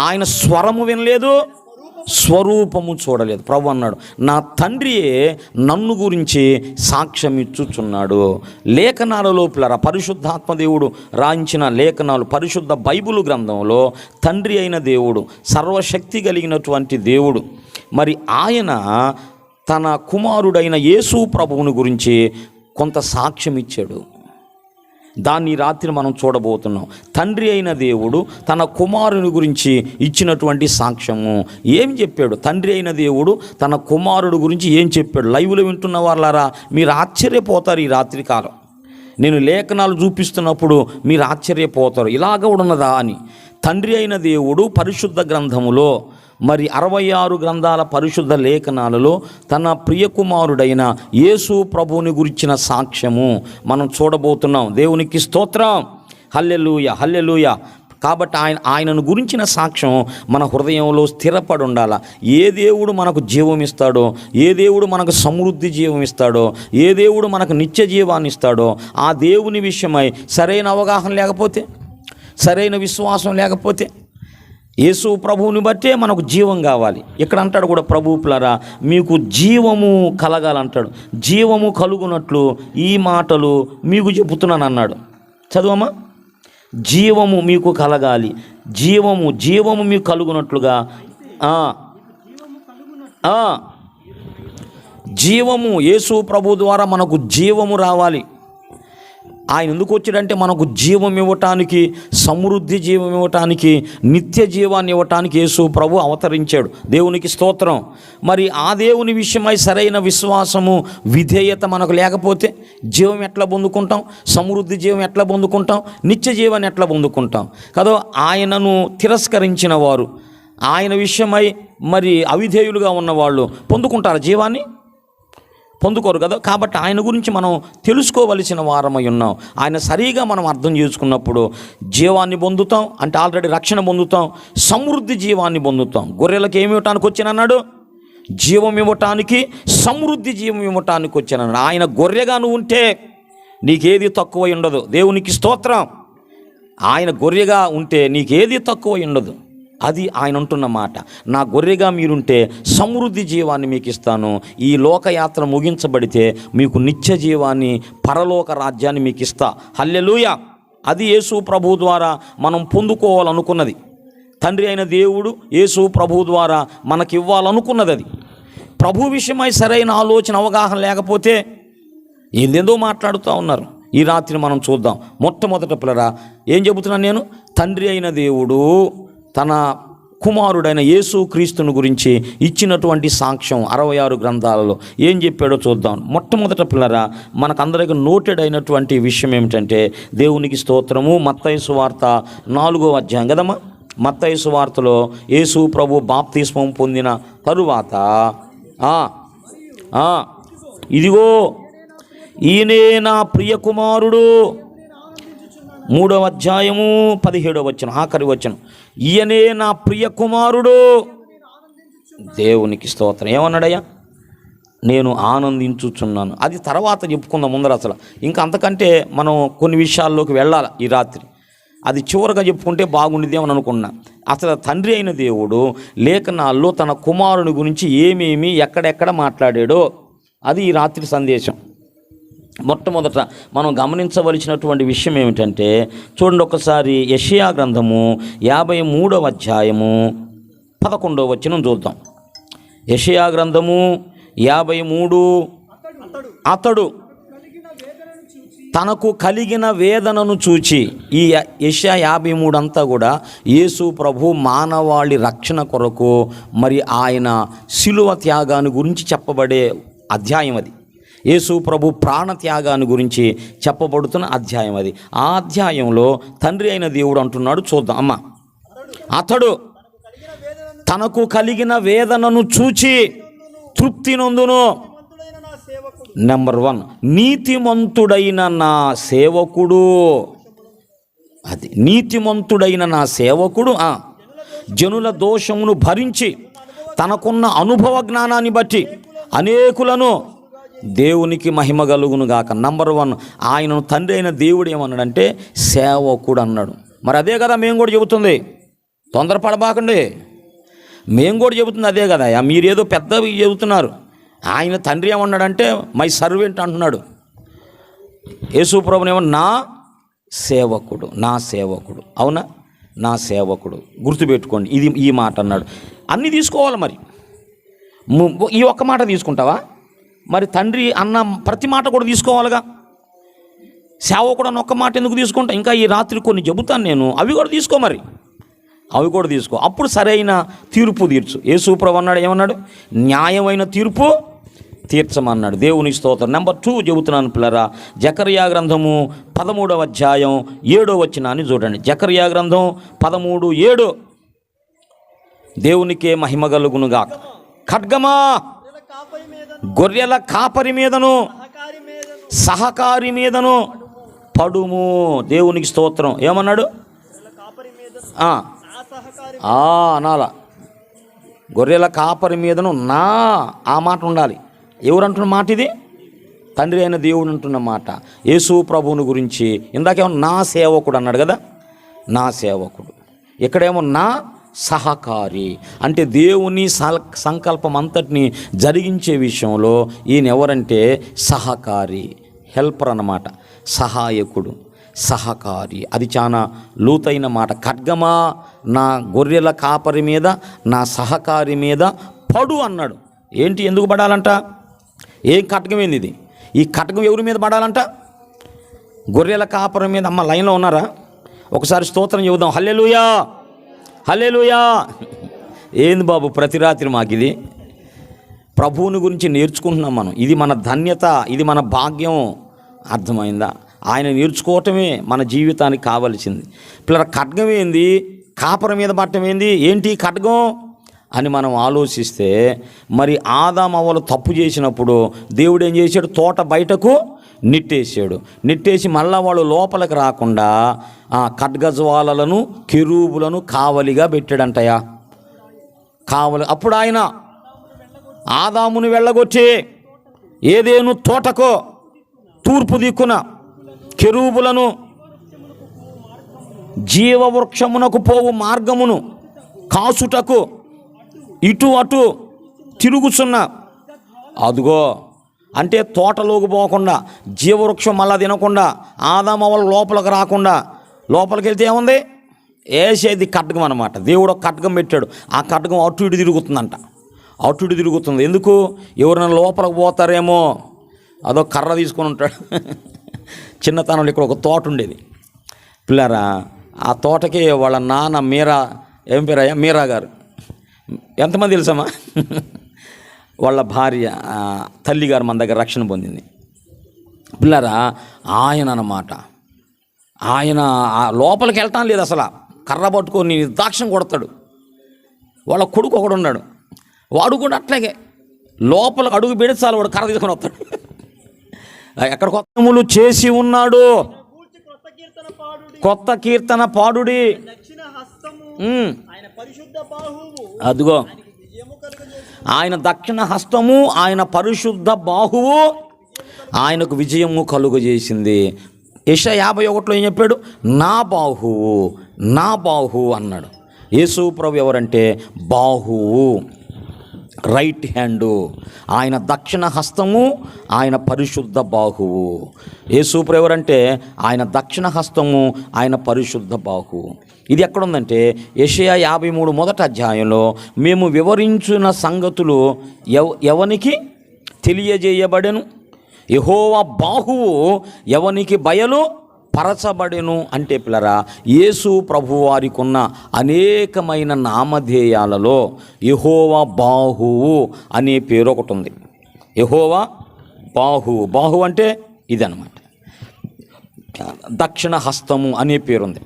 ఆయన స్వరము వినలేదు, స్వరూపము చూడలేదు. ప్రభు అన్నాడు, నా తండ్రియే నన్ను గురించి సాక్ష్యం ఇచ్చుచున్నాడు. లేఖనాలలో పిల్లరా, పరిశుద్ధాత్మ దేవుడు రాయించిన లేఖనాలు, పరిశుద్ధ బైబిలు గ్రంథంలో తండ్రి అయిన దేవుడు, సర్వశక్తి కలిగినటువంటి దేవుడు, మరి ఆయన తన కుమారుడైన యేసు ప్రభువుని గురించి కొంత సాక్ష్యం ఇచ్చాడు. దాన్ని రాత్రి మనం చూడబోతున్నాం. తండ్రి అయిన దేవుడు తన కుమారుని గురించి ఇచ్చినటువంటి సాక్ష్యము ఏం చెప్పాడు? తండ్రి అయిన దేవుడు తన కుమారుడు గురించి ఏం చెప్పాడు? లైవ్లో వింటున్న వాళ్ళారా, మీరు ఆశ్చర్యపోతారు. ఈ రాత్రి కాలం నేను లేఖనాలు చూపిస్తున్నప్పుడు మీరు ఆశ్చర్యపోతారు, ఇలాగ ఉన్నదా అని. తండ్రి అయిన దేవుడు పరిశుద్ధ గ్రంథములో మరి 66 గ్రంథాల పరిశుద్ధ లేఖనాలలో తన ప్రియకుమారుడైన యేసు ప్రభువుని గురించిన సాక్ష్యము మనం చూడబోతున్నాం. దేవునికి స్తోత్రం, హల్లెలూయా, హల్లెలూయా. కాబట్టి ఆయనను గురించిన సాక్ష్యం మన హృదయంలో స్థిరపడి ఉండాలి. ఏ దేవుడు మనకు జీవం ఇస్తాడో, ఏ దేవుడు మనకు సమృద్ధి జీవం ఇస్తాడో, ఏ దేవుడు మనకు నిత్య జీవాన్ని ఇస్తాడో, ఆ దేవుని విషయమై సరైన అవగాహన లేకపోతే, సరైన విశ్వాసం లేకపోతే, యేసు ప్రభువుని బట్టే మనకు జీవం కావాలి. ఇక్కడ అంటాడు కూడా, ప్రభువులారా మీకు జీవము కలగాలంటాడు. జీవము కలుగునట్లు ఈ మాటలు మీకు చెబుతున్నాను అన్నాడు. చదువమ్మా. జీవము మీకు కలగాలి, జీవము మీకు కలుగునట్లుగా. జీవము యేసు ప్రభు ద్వారా మనకు జీవము రావాలి. ఆయన ఎందుకు వచ్చాడంటే మనకు జీవం ఇవ్వటానికి, సమృద్ధి జీవం ఇవ్వటానికి, నిత్య జీవాన్ని ఇవ్వటానికి యేసు ప్రభు అవతరించాడు. దేవునికి స్తోత్రం. మరి ఆ దేవుని విషయమై సరైన విశ్వాసము, విధేయత మనకు లేకపోతే జీవం ఎట్లా పొందుకుంటాం? సమృద్ధి జీవం ఎట్లా పొందుకుంటాం? నిత్య జీవాన్ని ఎట్లా పొందుకుంటాం? కదా, ఆయనను తిరస్కరించిన వారు, ఆయన విషయమై మరి అవిధేయులుగా ఉన్నవాళ్ళు పొందుకుంటారు జీవాన్ని? పొందుకోరు కదా. కాబట్టి ఆయన గురించి మనం తెలుసుకోవలసిన వారమై ఉన్నాం. ఆయన సరిగా మనం అర్థం చేసుకున్నప్పుడు జీవాన్ని పొందుతాం, అంటే ఆల్రెడీ రక్షణ పొందుతాం, సమృద్ధి జీవాన్ని పొందుతాం. గొర్రెలకు ఏమి ఇవ్వటానికి వచ్చానన్నాడు? జీవం ఇవ్వటానికి, సమృద్ధి జీవం ఇవ్వటానికి వచ్చానన్నాడు. ఆయన గొర్రెగా నువ్వు ఉంటే నీకేది తక్కువ ఉండదు. దేవునికి స్తోత్రం. ఆయన గొర్రెగా ఉంటే నీకేది తక్కువ ఉండదు. అది ఆయన అంటున్న మాట. నా గొర్రెగా మీరుంటే సమృద్ధి జీవాన్ని మీకు ఇస్తాను. ఈ లోకయాత్ర ముగించబడితే మీకు నిత్య జీవాన్ని, పరలోక రాజ్యాన్ని మీకు ఇస్తా. హల్లెలూయా. అది యేసు ప్రభు ద్వారా మనం పొందుకోవాలనుకున్నది. తండ్రి అయిన దేవుడు యేసు ప్రభు ద్వారా మనకి ఇవ్వాలనుకున్నది. అది ప్రభు విషయమై సరైన ఆలోచన, అవగాహన లేకపోతే ఏందేందో మాట్లాడుతూ ఉన్నారు. ఈ రాత్రి మనం చూద్దాం. మొట్టమొదట పిల్లరా ఏం చెబుతున్నాను నేను? తండ్రి అయిన దేవుడు తన కుమారుడైన యేసు క్రీస్తుని గురించి ఇచ్చినటువంటి సాక్ష్యం 66 గ్రంథాలలో ఏం చెప్పాడో చూద్దాం. మొట్టమొదట పిల్లరా మనకందరికీ నోటెడ్ అయినటువంటి విషయం ఏమిటంటే, దేవునికి స్తోత్రము, మత్తయి సువార్త 4వ అధ్యాయం కదమ్మా. మత్తయి సువార్తలో యేసు ప్రభు బాప్తిస్మం పొందిన తరువాత ఇదిగో ఈయనే నా ప్రియ కుమారుడు, 3వ అధ్యాయము 17వ వచనం, ఆఖరి వచనం, ఈయనే నా ప్రియ కుమారుడు. దేవునికి స్తోత్రం. ఏమన్నాడయ్యా? నేను ఆనందించుచున్నాను. అది తర్వాత చెప్పుకుందాం ముందర. అసలు ఇంకా అంతకంటే మనం కొన్ని విషయాల్లోకి వెళ్ళాలి ఈ రాత్రి. అది చివరిగా చెప్పుకుంటే బాగుండేది అని అనుకున్నా. అసలు తండ్రి అయిన దేవుడు లేఖనాల్లో తన కుమారుని గురించి ఏమేమి ఎక్కడెక్కడ మాట్లాడాడో అది ఈ రాత్రి సందేశం. మొట్టమొదట మనం గమనించవలసినటువంటి విషయం ఏమిటంటే, చూడండి ఒకసారి యెషయా గ్రంథము 53వ అధ్యాయము 11వ వచనం చూద్దాం. యెషయా గ్రంథము 53, అతడు తనకు కలిగిన వేదనను చూచి, ఈ యెషయా 53 అంతా కూడా యేసు ప్రభు మానవాళి రక్షణ కొరకు మరి ఆయన శిలువ త్యాగాన్ని గురించి చెప్పబడే అధ్యాయం అది. యేసు ప్రభు ప్రాణత్యాగాన్ని గురించి చెప్పబడుతున్న అధ్యాయం అది. ఆ అధ్యాయంలో తండ్రి అయిన దేవుడు అంటున్నాడు, చూద్దాం అమ్మ. అతడు తనకు కలిగిన వేదనను చూచి తృప్తి నొందును. నెంబర్ 1, నీతిమంతుడైన నా సేవకుడు. అది నీతిమంతుడైన నా సేవకుడు జనుల దోషమును భరించి తనకున్న అనుభవ జ్ఞానాన్ని బట్టి అనేకులను దేవునికి మహిమ కలుగును గాక. నంబర్ 1, ఆయనను తండ్రి అయిన దేవుడు ఏమన్నాడంటే సేవకుడు అన్నాడు. మరి అదే కదా మేము కూడా చెబుతుంది, తొందరపడబాకండి. మేము కూడా చెబుతుంది అదే కదా. మీరేదో పెద్దవి చెబుతున్నారు. ఆయన తండ్రి ఏమన్నాడంటే మై సర్వెంట్ అంటున్నాడు. యేసు ప్రభుని ఏమన్నా నా సేవకుడు, నా సేవకుడు. అవునా? నా సేవకుడు. గుర్తుపెట్టుకోండి, ఇది ఈ మాట అన్నాడు. అన్నీ తీసుకోవాలి. మరి ఈ ఒక్క మాట తీసుకుంటావా? మరి తండ్రి అన్న ప్రతి మాట కూడా తీసుకోవాలిగా. సేవకుడు అని ఒక్క మాట ఎందుకు తీసుకుంటా? ఇంకా ఈ రాత్రి కొన్ని చెబుతాను నేను, అవి కూడా తీసుకో, మరి అవి కూడా తీసుకో. అప్పుడు సరైన తీర్పు తీర్చు. యేసుప్రభు అన్నాడు, ఏమన్నాడు? న్యాయమైన తీర్పు తీర్చమన్నాడు. దేవుని స్తోత్రం. నెంబర్ 2 చెబుతున్నాను పిల్లరా, జకర్యా గ్రంథము 13వ అధ్యాయం 7వ వచనాన్ని చూడండి. జకర్యా గ్రంథం 13:7. దేవునికే మహిమ కలుగునుగా. ఖడ్గమా గొర్రెల కాపరి మీదను సహకారి మీదను పడుము. దేవునికి స్తోత్రం. ఏమన్నాడు? అనాల గొర్రెల కాపరి మీదను నా, ఆ మాట ఉండాలి. ఎవరు అంటున్న మాట ఇది? తండ్రి అయిన దేవుడు అంటున్న మాట. యేసు ప్రభువుని గురించి ఇందాకేమో నా సేవకుడు అన్నాడు కదా, నా సేవకుడు. ఇక్కడేమో నా సహకారి. అంటే దేవుని సంకల్పం అంతటిని జరిగించే విషయంలో ఈయన ఎవరంటే సహకారి, హెల్పర్ అన్నమాట. సహాయకుడు, సహకారి. అది చాలా లోతైన మాట. ఖడ్గమా నా గొర్రెల కాపరి మీద, నా సహకారి మీద పడు అన్నాడు. ఏంటి, ఎందుకు పడాలంట? ఏం ఖడ్గం ఏంది ఇది? ఈ ఖడ్గం ఎవరి మీద పడాలంట? గొర్రెల కాపరి మీద. అమ్మ లైన్లో ఉన్నారా? ఒకసారి స్తోత్రం చెబుదాం. హల్లెలూయా, హల్లెలూయా. ఏంది బాబు ప్రతి రాత్రి మాకు ఇది? ప్రభువుని గురించి నేర్చుకుంటున్నాం మనం. ఇది మన ధన్యత, ఇది మన భాగ్యం. అర్థమైందా? ఆయన నేర్చుకోవటమే మన జీవితానికి కావలసింది. పిల్లల ఖడ్గం ఏంది? కాపర మీద పట్టం ఏంది? ఏంటి ఖడ్గం అని మనం ఆలోచిస్తే, మరి ఆదాము అవ్వలు తప్పు చేసినప్పుడు దేవుడు ఏం చేశాడు? తోట బయటకు నెట్టేసాడు. నెట్టేసి మళ్ళా వాళ్ళు లోపలికి రాకుండా ఖడ్గజ్వాలలను కెరూబులను కావలిగా పెట్టాడంటయా. కావలి. అప్పుడు ఆయన ఆదాముని వెళ్ళగొచ్చి ఏదేను తోటకో తూర్పు దిక్కున కెరూబులను, జీవవృక్షమునకు పోవు మార్గమును కాసుటకు ఇటు అటు తిరుగుచున్న. అదుగో అంటే తోటలోకి పోకుండా, జీవవృక్షం మళ్ళా తినకుండా, ఆదాము వాళ్ళ లోపలికి రాకుండా, లోపలికి వెళ్తే ఏముంది? వేసేది ఖడ్గం అన్నమాట. దేవుడు ఒక ఖడ్గం పెట్టాడు. ఆ ఖడ్గం అటు ఇటు తిరుగుతుందంట. అటు ఇటు తిరుగుతుంది. ఎందుకు? ఎవరైనా లోపలికి పోతారేమో. అదో కర్ర తీసుకొని ఉంటాడు. చిన్నతనంలో ఇక్కడ ఒక తోట ఉండేది పిల్లరా. ఆ తోటకి వాళ్ళ నాన్న మీరా, ఏం పేరయ్యా? మీరా గారు. ఎంతమంది తెలుసమ్మా? వాళ్ళ భార్య తల్లిగారు మన దగ్గర రక్షణ పొందింది పిల్లరా. ఆయన అన్నమాట, ఆయన లోపలికి వెళ్తాం లేదు అసలు. కర్ర పట్టుకొని దాక్షం కొడతాడు. వాళ్ళ కొడుకు ఒకడు ఉన్నాడు, వాడు కూడా అట్లాగే లోపలికి అడుగు పెడితే చాలు వాడు కర్ర తీసుకొని వస్తాడు. ఎక్కడ కొత్తములు చేసి ఉన్నాడు. కొత్త కీర్తన పాడుడి. అదిగో ఆయన దక్షిణ హస్తము, ఆయన పరిశుద్ధ బాహువు ఆయనకు విజయము కలుగజేసింది. యెషయా 51లో ఏం చెప్పాడు? నా బాహువు, నా బాహువు అన్నాడు. యేసు ప్రభు ఎవరంటే బాహువు, రైట్ హ్యాండు. ఆయన దక్షిణ హస్తము, ఆయన పరిశుద్ధ బాహువు. యేసు ప్రభు ఎవరంటే ఆయన దక్షిణ హస్తము, ఆయన పరిశుద్ధ బాహువు. ఇది ఎక్కడుందంటే యెషయా 53 మొదటి అధ్యాయంలో మేము వివరించిన సంగతులు ఎవనికి తెలియజేయబడెను, యెహోవా బాహువు ఎవనికి బయలు పరచబడెను. అంటే పిల్లరా, యేసు ప్రభు వారికి ఉన్న అనేకమైన నామధేయాలలో యెహోవా బాహువు అనే పేరు ఒకటి ఉంది. యెహోవా బాహువు. బాహువు అంటే ఇదన్నమాట. దక్షిణ హస్తము అనే పేరుంది.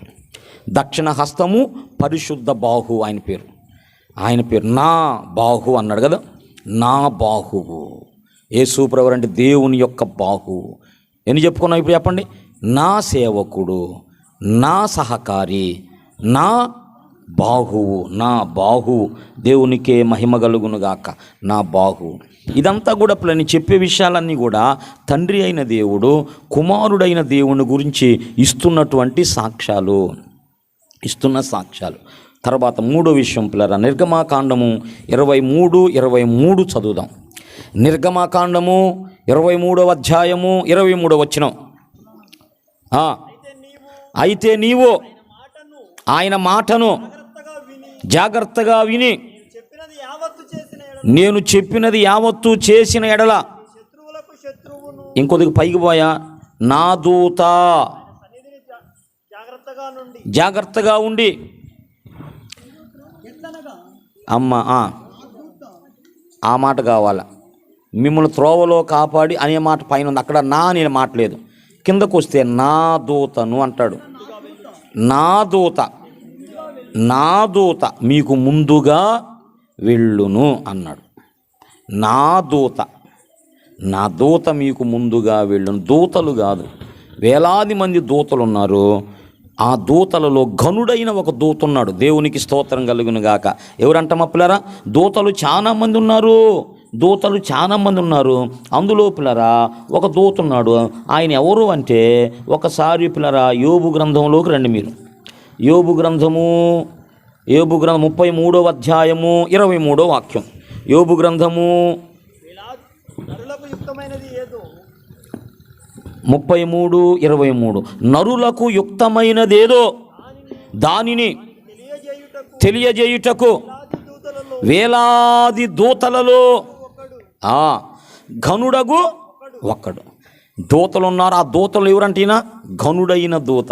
దక్షిణ హస్తము, పరిశుద్ధ బాహువు ఆయన పేరు. ఆయన పేరు నా బాహు అన్నాడు కదా, నా బాహువు. యేసు ప్రభువు అంటే దేవుని యొక్క బాహువు. ఎన్ని చెప్పుకున్నాం ఇప్పుడు చెప్పండి? నా సేవకుడు, నా సహకారి, నా బాహువు. నా బాహువు. దేవునికే మహిమ కలుగునుగాక. నా బాహువు. ఇదంతా కూడా నేను చెప్పే విషయాలన్నీ కూడా తండ్రి అయిన దేవుడు కుమారుడైన దేవుని గురించి ఇస్తున్న సాక్ష్యాలు. తర్వాత మూడో విషయం పిల్లరా, నిర్గమాకాండము 23 చదువుదాం. నిర్గమాకాండము 23వ అధ్యాయము 23వ వచనం. అయితే నీవు ఆయన మాటను జాగ్రత్తగా విని నేను చెప్పినది యావత్తు చేసిన ఎడల. ఇంకొద్దిగా పైకి పోయా. నా దూత జాగ్రత్తగా ఉండి అమ్మ ఆ మాట కావాలా, మిమ్మల్ని త్రోవలో కాపాడి అనే మాట పైన ఉంది. అక్కడ నా అనే మాట లేదు. కిందకు వస్తే నా దూతను అంటాడు. నా దూత మీకు ముందుగా వెళ్ళును అన్నాడు. నా దూత మీకు ముందుగా వెళ్ళును. దూతలు కాదు, వేలాది మంది దూతలు ఉన్నారు. ఆ దూతలలో ఘనుడైన ఒక దూత ఉన్నాడు. దేవునికి స్తోత్రం కలుగును గాక. ఎవరంట పిల్లరా? దూతలు చాలా మంది ఉన్నారు. అందులో పిల్లరా ఒక దూత ఉన్నాడు. ఆయన ఎవరు అంటే, ఒకసారి పిల్లరా యోబు గ్రంథంలోకి రండి మీరు. యోబు గ్రంథము 33వ అధ్యాయము 23వ వాక్యం. యోబు గ్రంథము 33:23. నరులకు యుక్తమైనదేదో దానిని తెలియజేయుటకు వేలాది దూతలలో ఘనుడగు ఒక్కడు. దూతలు ఉన్నారు. ఆ దూతలు ఎవరంటేనా ఘనుడైన దూత.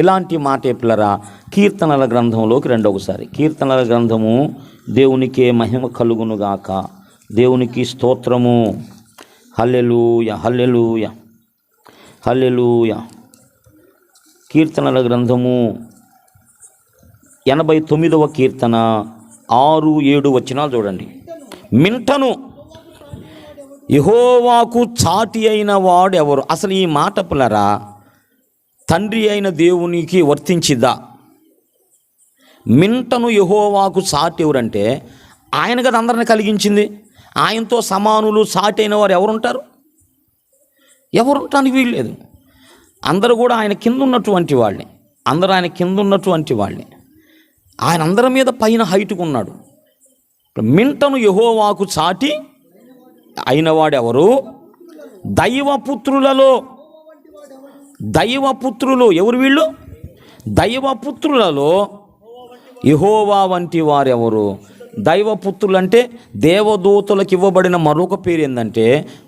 ఇలాంటి మాట పిల్లరా కీర్తనల గ్రంథంలోకి రండి ఒకసారి. కీర్తనల గ్రంథము దేవునికే మహిమ కలుగును గాక. దేవునికి స్తోత్రము. హల్లెలూయా. కీర్తనల గ్రంథము 89వ కీర్తన 6-7 వచనాలు చూడండి. మింటను యెహోవాకు చాటి అయిన వాడు ఎవరు? అసలు ఈ మాట పిల్లరా తండ్రి అయిన దేవునికి వర్తించిద్దా? మింటను యెహోవాకు సాటి ఎవరంటే ఆయన కదా అందరిని కలిగించింది. ఆయనతో సమానులు సాటి అయిన వారు ఎవరుంటానికి వీల్లేదు. అందరూ కూడా ఆయన కింద ఉన్నటువంటి వాళ్ళే. ఆయన అందరి మీద పైన హైట్కు ఉన్నాడు. మింటను యెహోవాకు చాటి అయిన వాడెవరు? దైవపుత్రులు ఎవరు వీళ్ళు? దైవపుత్రులలో యెహోవా వంటి వారెవరు? దైవపుత్రులు అంటే దేవదూతలకు ఇవ్వబడిన మరొక పేరు ఏంటంటే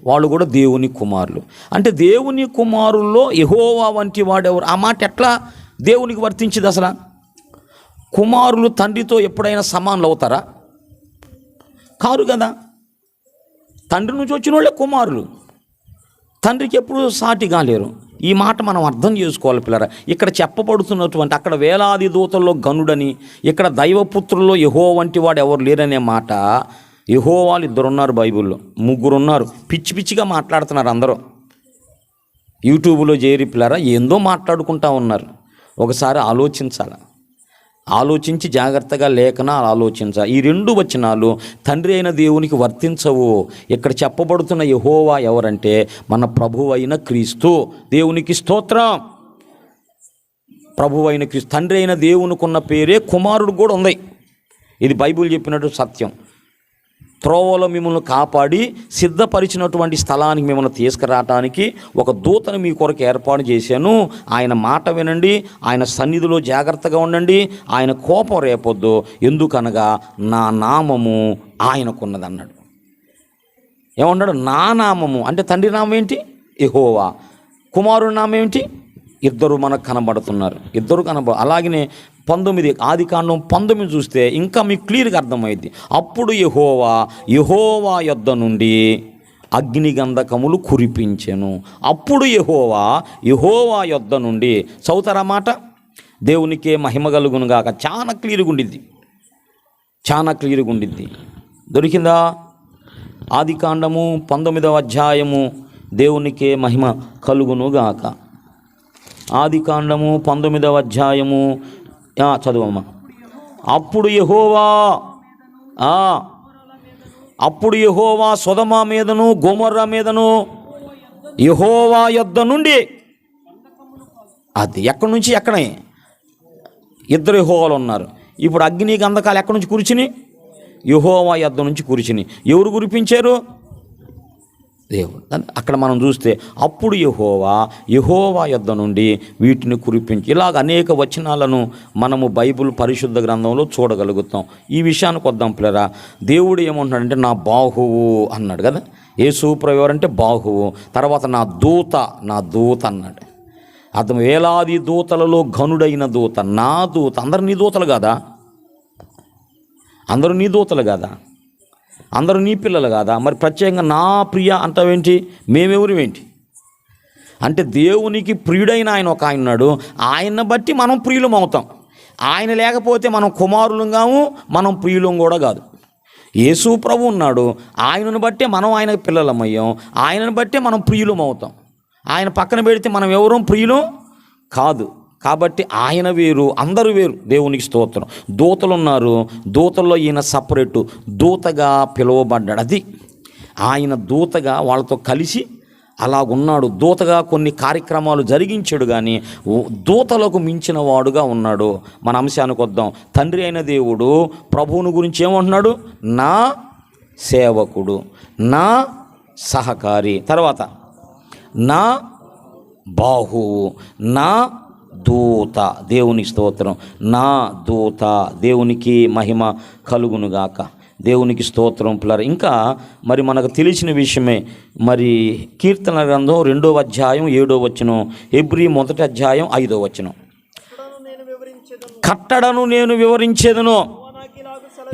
వాళ్ళు కూడా దేవుని కుమారులు. అంటే దేవుని కుమారుల్లో యెహోవా వంటి వాడెవరు? ఆ మాట ఎట్లా దేవునికి వర్తించింది? అసలు కుమారులు తండ్రితో ఎప్పుడైనా సమానులు అవుతారా? కారు కదా. తండ్రి నుంచి వచ్చిన వాళ్ళే కుమారులు, తండ్రికి ఎప్పుడు సాటి కాలేరు. ఈ మాట మనం అర్థం చేసుకోవాలి పిల్లరా. ఇక్కడ చెప్పబడుతున్నటువంటి అక్కడ వేలాది దూతల్లో గనుడని, ఇక్కడ దైవపుత్రుల్లో యెహోవా వంటి వాడు ఎవరు లేరనే మాట. యెహోవాలు 2 ఉన్నారు, బైబిల్లో 3 ఉన్నారు. పిచ్చిగా మాట్లాడుతున్నారు అందరూ. యూట్యూబ్లో చేరి పిల్లరా ఏందో మాట్లాడుకుంటా ఉన్నారు. ఒకసారి ఆలోచించి జాగ్రత్తగా లేఖనాలు ఆలోచించాలి. ఈ 2 వచనాలు తండ్రి అయిన దేవునికి వర్తించవు. ఇక్కడ చెప్పబడుతున్న యెహోవా ఎవరంటే మన ప్రభువు అయిన క్రీస్తు. దేవునికి స్తోత్రం. ప్రభువు అయిన క్రీస్తు. తండ్రి అయిన దేవునికున్న పేరే కుమారుడు కూడా ఉంది. ఇది బైబిల్ చెప్పినట్టు సత్యం. త్రోవలో మిమ్మల్ని కాపాడి సిద్ధపరిచినటువంటి స్థలానికి మిమ్మల్ని తీసుకురావటానికి ఒక దూతను మీ కొరకు ఏర్పాటు చేశాను. ఆయన మాట వినండి, ఆయన సన్నిధిలో జాగ్రత్తగా ఉండండి, ఆయన కోపం రేపొద్దు. ఎందుకనగా నా నామము ఆయనకున్నదన్నాడు. ఏమన్నాడు? నా నామము అంటే తండ్రి నామం ఏంటి? యెహోవా. కుమారుడి నామం ఏంటి? ఇద్దరు మనకు కనబడుతున్నారు. అలాగనే 19 ఆదికాండం 19 చూస్తే ఇంకా మీకు క్లియర్గా అర్థమైంది. అప్పుడు యెహోవా యొద్ద నుండి అగ్నిగంధకములు కురిపించెను. అప్పుడు యెహోవా యొద్ద నుండి చదువుతారా మాట? దేవునికే మహిమ కలుగును గాక. చాలా క్లియర్గా ఉండిద్ది. దొరికిందా? ఆదికాండము 19వ అధ్యాయము దేవునికే మహిమ కలుగును గాక. ఆదికాండము 19వ అధ్యాయము చదువమ్మా. అప్పుడు యెహోవా సొదొమ మీదను గొమొర్రా మీదను యెహోవా యొద్ద నుండి, అది ఎక్కడి నుంచి ఎక్కడే 2 యెహోవాలు ఉన్నారు. ఇప్పుడు అగ్ని గంధకాలు ఎక్కడి నుంచి కురిచినాయి? యెహోవా యొద్ద నుంచి కురిచినాయి. ఎవరు కురిపించారు? దేవుడు. అక్కడ మనం చూస్తే అప్పుడు యెహోవా యొద్ద నుండి వీటిని కురిపించి, ఇలాగ అనేక వచనాలను మనము బైబిల్ పరిశుద్ధ గ్రంథంలో చూడగలుగుతాం. ఈ విషయానికి వద్దాం పిల్లరా. దేవుడు ఏమంటున్నాడంటే నా బాహువు అన్నాడు కదా. యేసు ప్రభు ఎవరంటే బాహువు. తర్వాత నా దూత అన్నాడు. అతను వేలాది దూతలలో ఘనుడైన దూత, నా దూత. అందరు నీ దూతలు కాదా? అందరూ నీ దూతలు కాదా? అందరూ నీ పిల్లలు కాదా? మరి ప్రత్యేకంగా నా ప్రియ అంటావేంటి? మేమెవరివేంటి అంటే దేవునికి ప్రియుడైన ఆయన ఒక ఆయన ఉన్నాడు. ఆయన్ని బట్టి మనం ప్రియులం అవుతాం. ఆయన లేకపోతే మనం కుమారులం కాము, మనం ప్రియులం కూడా కాదు. యేసు ప్రభు ఉన్నాడు, ఆయనను బట్టే మనం ఆయన పిల్లలమయ్యాం, ఆయనను బట్టే మనం ప్రియులం అవుతాం. ఆయన పక్కన పెడితే మనం ఎవరూ ప్రియులం కాదు. కాబట్టి ఆయన వేరు, అందరూ వేరు. దేవునికి స్తోత్రం. దూతలు ఉన్నారు, దూతల్లో ఈయన సపరేటు దూతగా పిలువబడ్డాడు. అది ఆయన దూతగా వాళ్ళతో కలిసి అలాగున్నాడు. దూతగా కొన్ని కార్యక్రమాలు జరిగించాడు, కానీ దూతలకు మించిన వాడుగా ఉన్నాడు. మన అంశానికి వద్దాం. తండ్రి అయిన దేవుడు ప్రభువుని గురించి ఏమంటున్నాడు? నా సేవకుడు, నా సహకారి, తర్వాత నా బాహువు, నా దూత. దేవుని స్తోత్రం. నా దూత. దేవునికి మహిమ కలుగునుగాక. దేవునికి స్తోత్రం పిల్లలు. ఇంకా మరి మనకు తెలిసిన విషయమే. మరి కీర్తన గ్రంథం 2వ అధ్యాయం 7వ వచనం, హెబ్రీ 1వ అధ్యాయం 5వ వచనం. కట్టడను నేను వివరించేదను,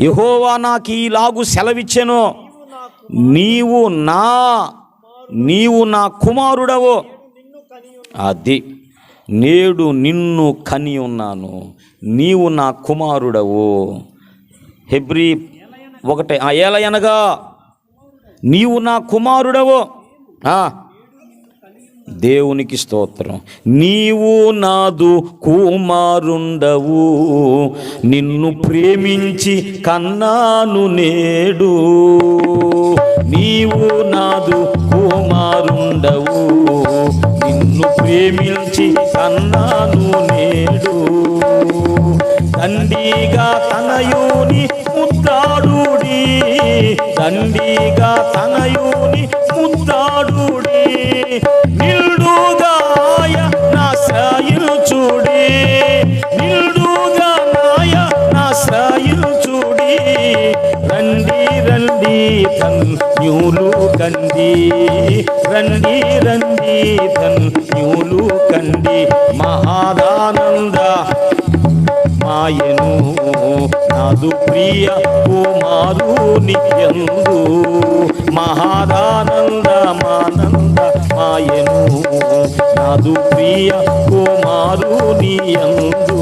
యెహోవా నాకు ఈలాగు సెలవిచ్చెను, నీవు నా కుమారుడవు. అది నేడు నిన్ను కని ఉన్నాను, నీవు నా కుమారుడవు. హెబ్రీ 1 ఏలయనగా నీవు నా కుమారుడవు. దేవునికి స్తోత్రం. నీవు నాదు కుమారుండవు, నిన్ను ప్రేమించి కన్నాను నేడు. నీవు నాదు కుమారుండవు, నిన్ను ప్రేమించి కన్నాను నేడు. దండిగా తనయుని ముద్దాడుడి, దండిగా తనయుని ముద్దాడుడి, నిల్డుగాయ నా శ్రయించుడి, నిల్డుగా నాయ నా శ్రయించుడి. రండి రండి ధన్యులు కండి, రండి రండి ధన్యులు కండి. మహాదానంద మాయను నాదు ప్రియ కుమారుని యందు, మహాదానంద మాయను నాదు ప్రియ కుమారుని యందు.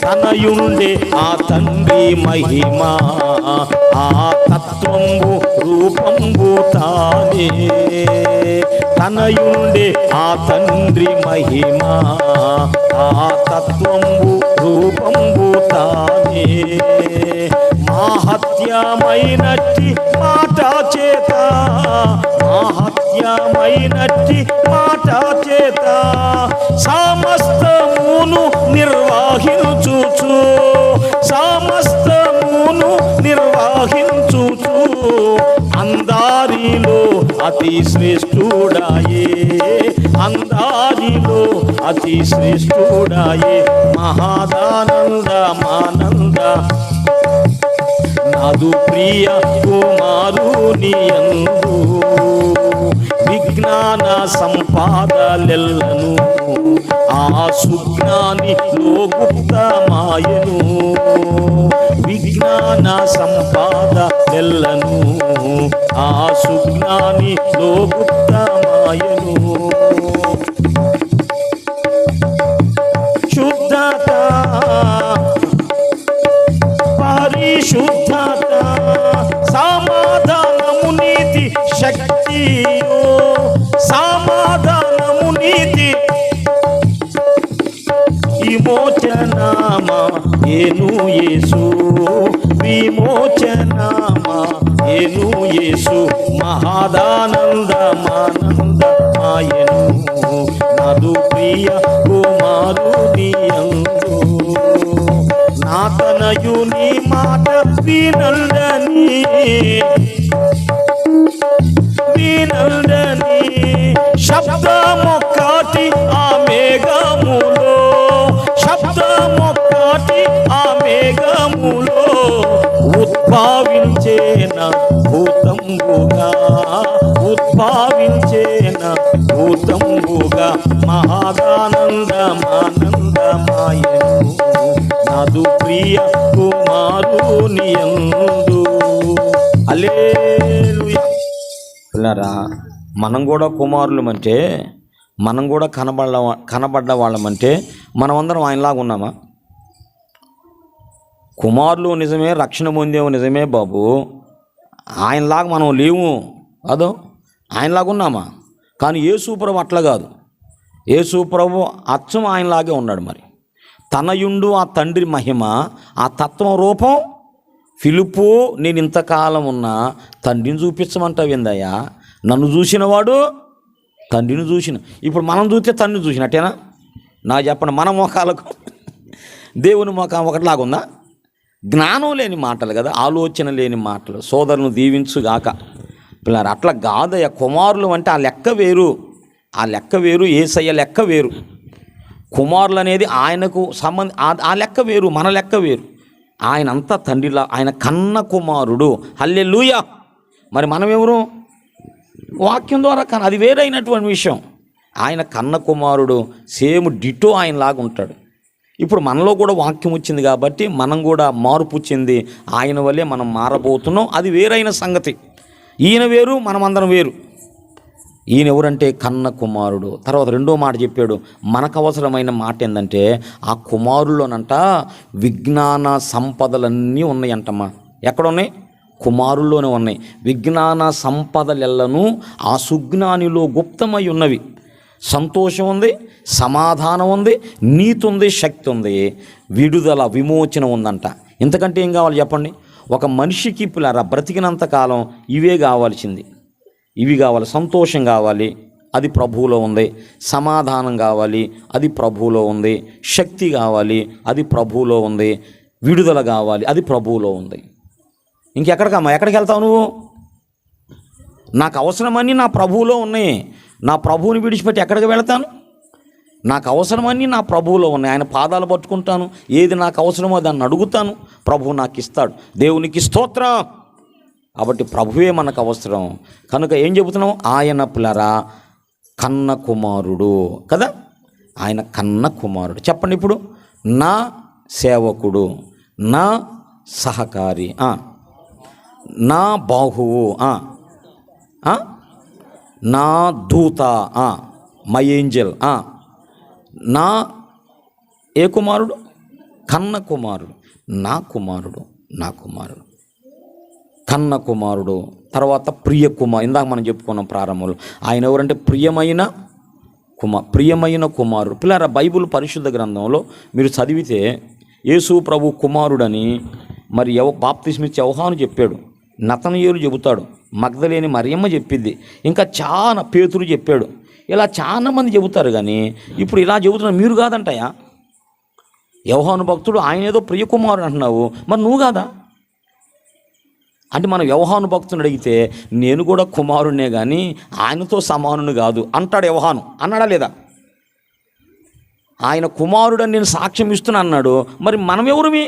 తనయుండే ఆ తండ్రి మహిమ, ఆ తత్వంబు రూపంబు తానే. తనయుండే ఆ తండ్రి మహిమ, ఆ తత్వంబు రూపంబు తానే. మాహత్యమైనట్టి మాట చేత, మాహత్యమైనట్టి మాట చేత సమస్తమును నిర్వహించుచు, సమస్తమును నిర్వహించుచు. అందారిలో అతి శ్రేష్ఠుడాయే, అందారిలో అతి శ్రేష్ఠుడాయే. మహాదానంద మానంద నాదు ప్రియ కుమారుని యందు. విజ్ఞాన సంపాదలెల్లను ఆ సుజ్ఞానిలో గుప్తమాయను. విజ్ఞాన సంపాదలెల్లను ఆ సుజ్ఞానిలో గుప్తమాయను. శుద్ధత పరిశుద్ధత సమాధానము నీతి శక్తియో, సమాధానము నీతి విమోచనమా ఏను యేసు, విమోచనమా ఏను యేసు. మహాదానంద మానంద మాయను నాదు ప్రియ కుమారుని యందు. నా తనయుని మాట వినండని, వినండని శబ్దమొక్కటి ఆ మేఘములో, శబ్దమొక్కటి ఆ మేఘములో ఉద్భవించేన భూతంబుగా, ఉద్భవించేన భూతంబుగా మహాదానందమానందమాయను నాదు ప్రియ కుమారునియందు. హల్లెలూయా. పిల్లరా, మనం కూడా కుమారులమంటే, మనం కూడా కనబడ్డ వాళ్ళమంటే మనమందరం ఆయనలాగా ఉన్నామా? కుమారులు నిజమే, రక్షణ పొందేమో నిజమే బాబు, ఆయనలాగా మనం లేవు అదో, ఆయనలాగా ఉన్నామా? కానీ యేసు ప్రభు అట్లా కాదు. యేసు ప్రభు అచ్చం ఆయనలాగే ఉన్నాడు. మరి తనయుండు ఆ తండ్రి మహిమ, ఆ తత్వం రూపం. ఫిలిప్పు, నేను ఇంతకాలం ఉన్నా తండ్రిని చూపించమంటావేందయ్యా? నన్ను చూసినవాడు తండ్రిని చూసిన. ఇప్పుడు మనం చూస్తే తండ్రిని చూసినట్టేనా? నాకు చెప్పండి, మన మోకాలకు దేవుని మోకాం ఒకటిలాగుందా? జ్ఞానం లేని మాటలు కదా, ఆలోచన లేని మాటలు. సోదరులను దీవించుగాక. పిల్లలు అట్లా కాదయ్య. కుమారులు అంటే ఆ లెక్క వేరు, ఆ లెక్క వేరు. యేసయ్య లెక్క వేరు. కుమారులు అనేది ఆయనకు ఆ లెక్క వేరు, మన లెక్క వేరు. ఆయన అంతా తండ్రిలా, ఆయన కన్న కుమారుడు. హల్లెలూయా. మరి మనం ఎవరు? వాక్యం ద్వారా కానీ అది వేరైనటువంటి విషయం. ఆయన కన్న కుమారుడు, సేమ్ డిటో ఆయనలాగా ఉంటాడు. ఇప్పుడు మనలో కూడా వాక్యం వచ్చింది కాబట్టి మనం కూడా మార్పు చెంది ఆయన వల్లే మనం మారబోతున్నాం. అది వేరైన సంగతి. ఈయన వేరు, మనమందరం వేరు. ఈయన ఎవరంటే కన్న కుమారుడు. తర్వాత రెండో మాట చెప్పాడు. మనకు అవసరమైన మాట ఏంటంటే, ఆ కుమారుల్లోనంట విజ్ఞాన సంపదలన్నీ ఉన్నాయంటమ్మా. ఎక్కడున్నాయి? కుమారుల్లోనే ఉన్నాయి. విజ్ఞాన సంపదలెల్లను ఆ సుజ్ఞానిలో గుప్తమై ఉన్నవి. సంతోషం ఉంది, సమాధానం ఉంది, నీతి ఉంది, శక్తి ఉంది, విడుదల, విమోచన ఉందంట. ఇంతకంటే ఏం కావాలి చెప్పండి? ఒక మనిషికి పిల్లరా బ్రతికినంత కాలం ఇవే కావాల్సింది. ఇవి కావాలి. సంతోషం కావాలి, అది ప్రభువులో ఉంది. సమాధానం కావాలి, అది ప్రభువులో ఉంది. శక్తి కావాలి, అది ప్రభువులో ఉంది. విడుదల కావాలి, అది ప్రభువులో ఉంది. ఇంకెక్కడికమ్మా? ఎక్కడికి వెళ్తావు నువ్వు? నాకు అవసరమని నా ప్రభువులో ఉన్నాయి. నా ప్రభువుని విడిచిపెట్టి ఎక్కడికి వెళతాను? నాకు అవసరమని నా ప్రభువులో ఉన్నాయి. ఆయన పాదాలు పట్టుకుంటాను. ఏది నాకు అవసరమో దాన్ని అడుగుతాను, ప్రభువు నాకు ఇస్తాడు. దేవునికి స్తోత్రం. కాబట్టి ప్రభువే మనకు అవసరం. కనుక ఏం చెబుతున్నాం? ఆయన పిల్లరా కన్న కుమారుడు కదా. ఆయన కన్న కుమారుడు. చెప్పండి ఇప్పుడు. నా సేవకుడు, నా సహకారి, నా బాహువు, నా దూత, మై ఏంజల్, నా ఏ కుమారుడు? కన్న కుమారుడు. నా కుమారుడు, నా కుమారుడు, కన్న కుమారుడు. తర్వాత ప్రియ కుమారు. ఇందాక మనం చెప్పుకున్నాం ప్రారంభంలో. ఆయన ఎవరంటే ప్రియమైన ప్రియమైన కుమారుడు. పిల్లరా, బైబిల్ పరిశుద్ధ గ్రంథంలో మీరు చదివితే యేసు ప్రభు కుమారుడని మరి బాప్తిస్మిచ్చే యోహాను చెప్పాడు, నతనయేలు చెబుతాడు, మగ్దలేని మరియమ్మ చెప్పిద్ది, ఇంకా చాలా పేతురు చెప్పాడు. ఇలా చాలా మంది చెబుతారు. కానీ ఇప్పుడు ఇలా చెబుతున్నా మీరు కాదంటయా? యోహాను భక్తుడు ఆయన ఏదో ప్రియకుమారుడు అంటున్నావు, మరి నువ్వు కాదా? అంటే మనం యోహాను భక్తుని అడిగితే నేను కూడా కుమారుడినే కానీ ఆయనతో సమానుని కాదు అంటాడు యోహాను. అన్నాడా లేదా? ఆయన కుమారుడని నేను సాక్ష్యం ఇస్తున్నా అన్నాడు. మరి మనం ఎవరిమి?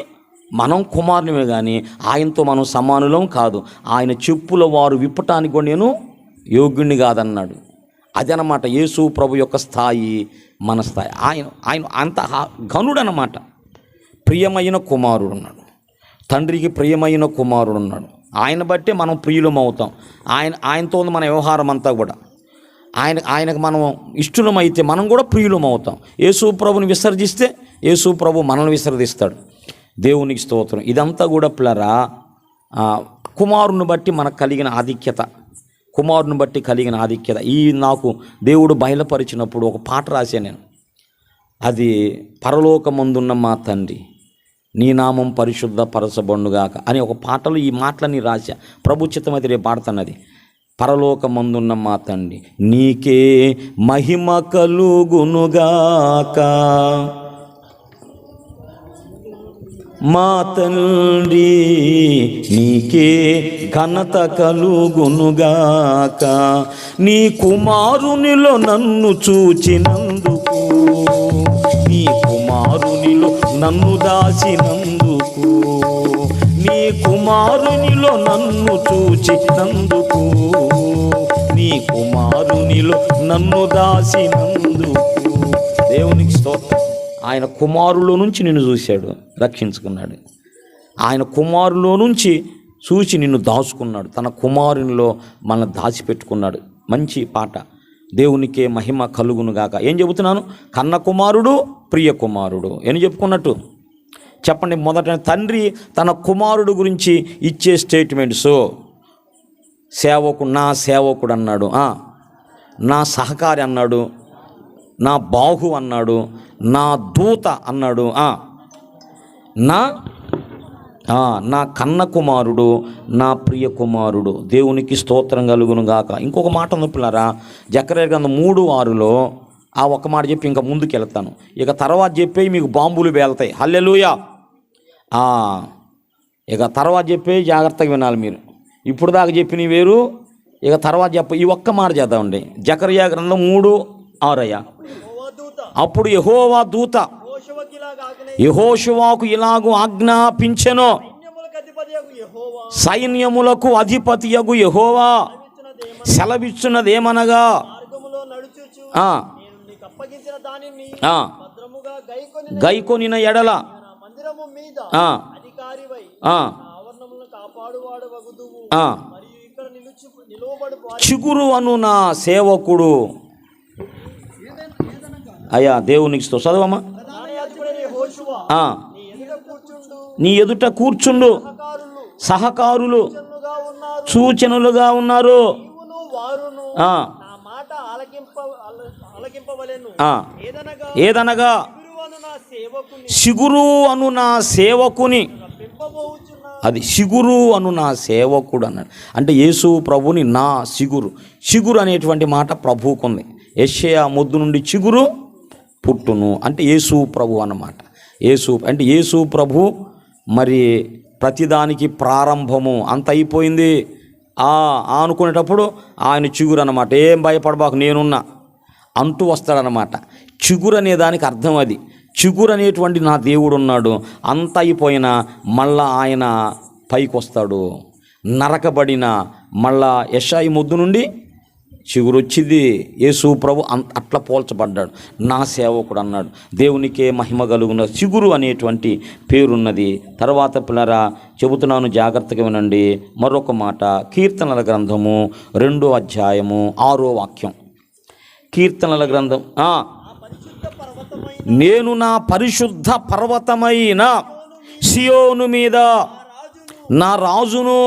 మనం కుమారునిమే కానీ ఆయనతో మనం సమానులం కాదు. ఆయన చెప్పుల వారు విప్పటానికి కూడా నేను యోగ్యుణ్ణి కాదన్నాడు. అదనమాట యేసు ప్రభు యొక్క స్థాయి, మన స్థాయి. ఆయన అంత ఘనుడు అన్నమాట. ప్రియమైన కుమారుడు ఉన్నాడు, తండ్రికి ప్రియమైన కుమారుడు ఉన్నాడు. ఆయన బట్టే మనం ప్రియులం అవుతాం. ఆయనతో ఉంది మన వ్యవహారం అంతా కూడా. ఆయనకు మనం ఇష్టలమైతే మనం కూడా ప్రియులం అవుతాం. యేసు ప్రభుని విసర్జిస్తే యేసు ప్రభు మనల్ని విసర్జిస్తాడు. దేవునికి స్తోత్రం. ఇదంతా కూడా పిల్లరా కుమారుని బట్టి మనకు కలిగిన ఆధిక్యత, కుమారుని బట్టి కలిగిన ఆధిక్యత. నాకు దేవుడు బయలుపరిచినప్పుడు ఒక పాట రాశాను నేను. అది పరలోకమందున్న మా తండ్రి నీ నామం పరిశుద్ధ పరచబొండుగాక అని ఒక పాటలో ఈ మాటలని రాశా. ప్రభు చిత్తమైతే రేపు పాడుతున్నది. పరలోకమందున్న మా తండ్రి నీకే మహిమ కలుగునుగాక, మా తండ్రి నీకే ఘనత కలుగునుగాక, నీ కుమారునిలో నన్ను చూచినందుకు, నీ కుమారునిలో నన్ను దాచినందుకు, నీ కుమారునిలో నన్ను చూచినందుకు, నీ కుమారునిలో నన్ను దాచినందుకు. దేవునికి స్తోత్రం. ఆయన కుమారులో నుంచి నిన్ను చూశాడు, రక్షించుకున్నాడు. ఆయన కుమారులో నుంచి చూసి నిన్ను దాచుకున్నాడు, తన కుమారునిలో మనల్ని దాచిపెట్టుకున్నాడు. మంచి పాట. దేవునికే మహిమ కలుగునుగాక. ఏం చెబుతున్నాను? కన్న కుమారుడు, ప్రియ కుమారుడు అని చెప్పుకున్నట్టు చెప్పండి. మొదట తండ్రి తన కుమారుడు గురించి ఇచ్చే స్టేట్మెంట్స్. సేవకుడు, నా సేవకుడు అన్నాడు, నా సహకారి అన్నాడు, నా బాహు అన్నాడు, నా దూత అన్నాడు, నా కన్న కుమారుడు, నా ప్రియ కుమారుడు. దేవునికి స్తోత్రం కలుగును గాక. ఇంకొక మాట నొప్పులారా, జకర్యా గ్రంథం 3:6లో ఆ ఒక్క మాట చెప్పి ఇంకా ముందుకు వెళ్తాను. ఇక తర్వాత చెప్పే మీకు బాంబులు పేలుతాయి. హల్లెలూయా. ఇక తర్వాత చెప్పే జాగ్రత్తగా వినాలి మీరు. ఇప్పుడు దాకా చెప్పినవి వేరు, ఇక తర్వాత ఈ ఒక్క మాట చేద్దామండి. జకర్యా గ్రంథం 3:6. అప్పుడు యెహోవా దూత యెహోషువకు ఇలాగు ఆజ్ఞాపించెను, సైన్యములకు అధిపతియగు యెహోవా సెలవిచ్చున్నదేమనగా, గైకొనిన ఎడల చిగురు అను నా సేవకుడు. అయ్యా దేవునికి చదవమ్మా. నీ ఎదుట కూర్చుండు సహకారులు సూచనలుగా ఉన్నారు. ఏదనగా సిగురు అను నా సేవకుని, అది సిగురు అను నా సేవకుడు అన్నాడు. అంటే యేసు ప్రభుని నా సిగురు. సిగురు అనేటువంటి మాట ప్రభువుకుంది. యెషయా మొద్దు నుండి చిగురు పుట్టును అంటే యేసు ప్రభు అన్నమాట. యేసు అంటే యేసు ప్రభు మరి ప్రతిదానికి ప్రారంభము. అంత అయిపోయింది అనుకునేటప్పుడు ఆయన చిగురు అన్నమాట. ఏం భయపడబాకు నేనున్నా అంటూ వస్తాడనమాట. చిగురు అనే దానికి అర్థం అది. చిగురు అనేటువంటి నా దేవుడు ఉన్నాడు. అంత అయిపోయినా మళ్ళా ఆయన పైకి వస్తాడు. నరకబడిన మళ్ళా యెషయా మొద్దు నుండి చిగురు వచ్చింది. యేసు ప్రభు అట్లా పోల్చబడ్డాడు. నా సేవకుడు అన్నాడు. దేవునికే మహిమ కలుగున చిగురు అనేటువంటి పేరున్నది. తర్వాత పిల్లరా చెబుతున్నాను, జాగ్రత్తగా వినండి. మరొక మాట, కీర్తనల గ్రంథము 2వ అధ్యాయము 6వ వాక్యం. కీర్తనల గ్రంథం, నేను నా పరిశుద్ధ పర్వతమైన సియోను మీద నా రాజును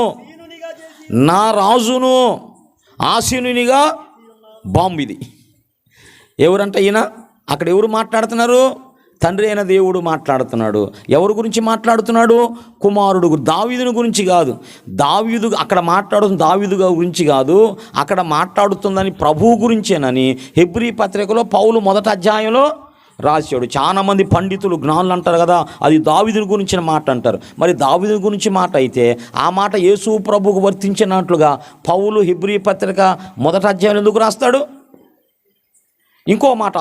ఆసీనునిగా బాంబు. ఇది ఎవరంట ఈయన? అక్కడ ఎవరు మాట్లాడుతున్నారు? తండ్రి అయిన దేవుడు మాట్లాడుతున్నాడు. ఎవరి గురించి మాట్లాడుతున్నాడు? కుమారుడు, దావీదుని గురించి కాదు. దావీదు అక్కడ మాట్లాడుతున్న దావీదు గురించి కాదు, అక్కడ మాట్లాడుతుందని ప్రభువు గురించేనని హెబ్రీ పత్రికలో పౌలు 1వ అధ్యాయంలో రాశాడు. చాలామంది పండితులు జ్ఞానులు అంటారు కదా, అది దావీదుని గురించిన మాట అంటారు. మరి దావీదుని గురించి మాట అయితే ఆ మాట యేసు ప్రభువుకు వర్తించినట్లుగా పౌలు హెబ్రీ పత్రిక 1వ అధ్యాయం ఎందుకు రాస్తాడు? ఇంకొక మాట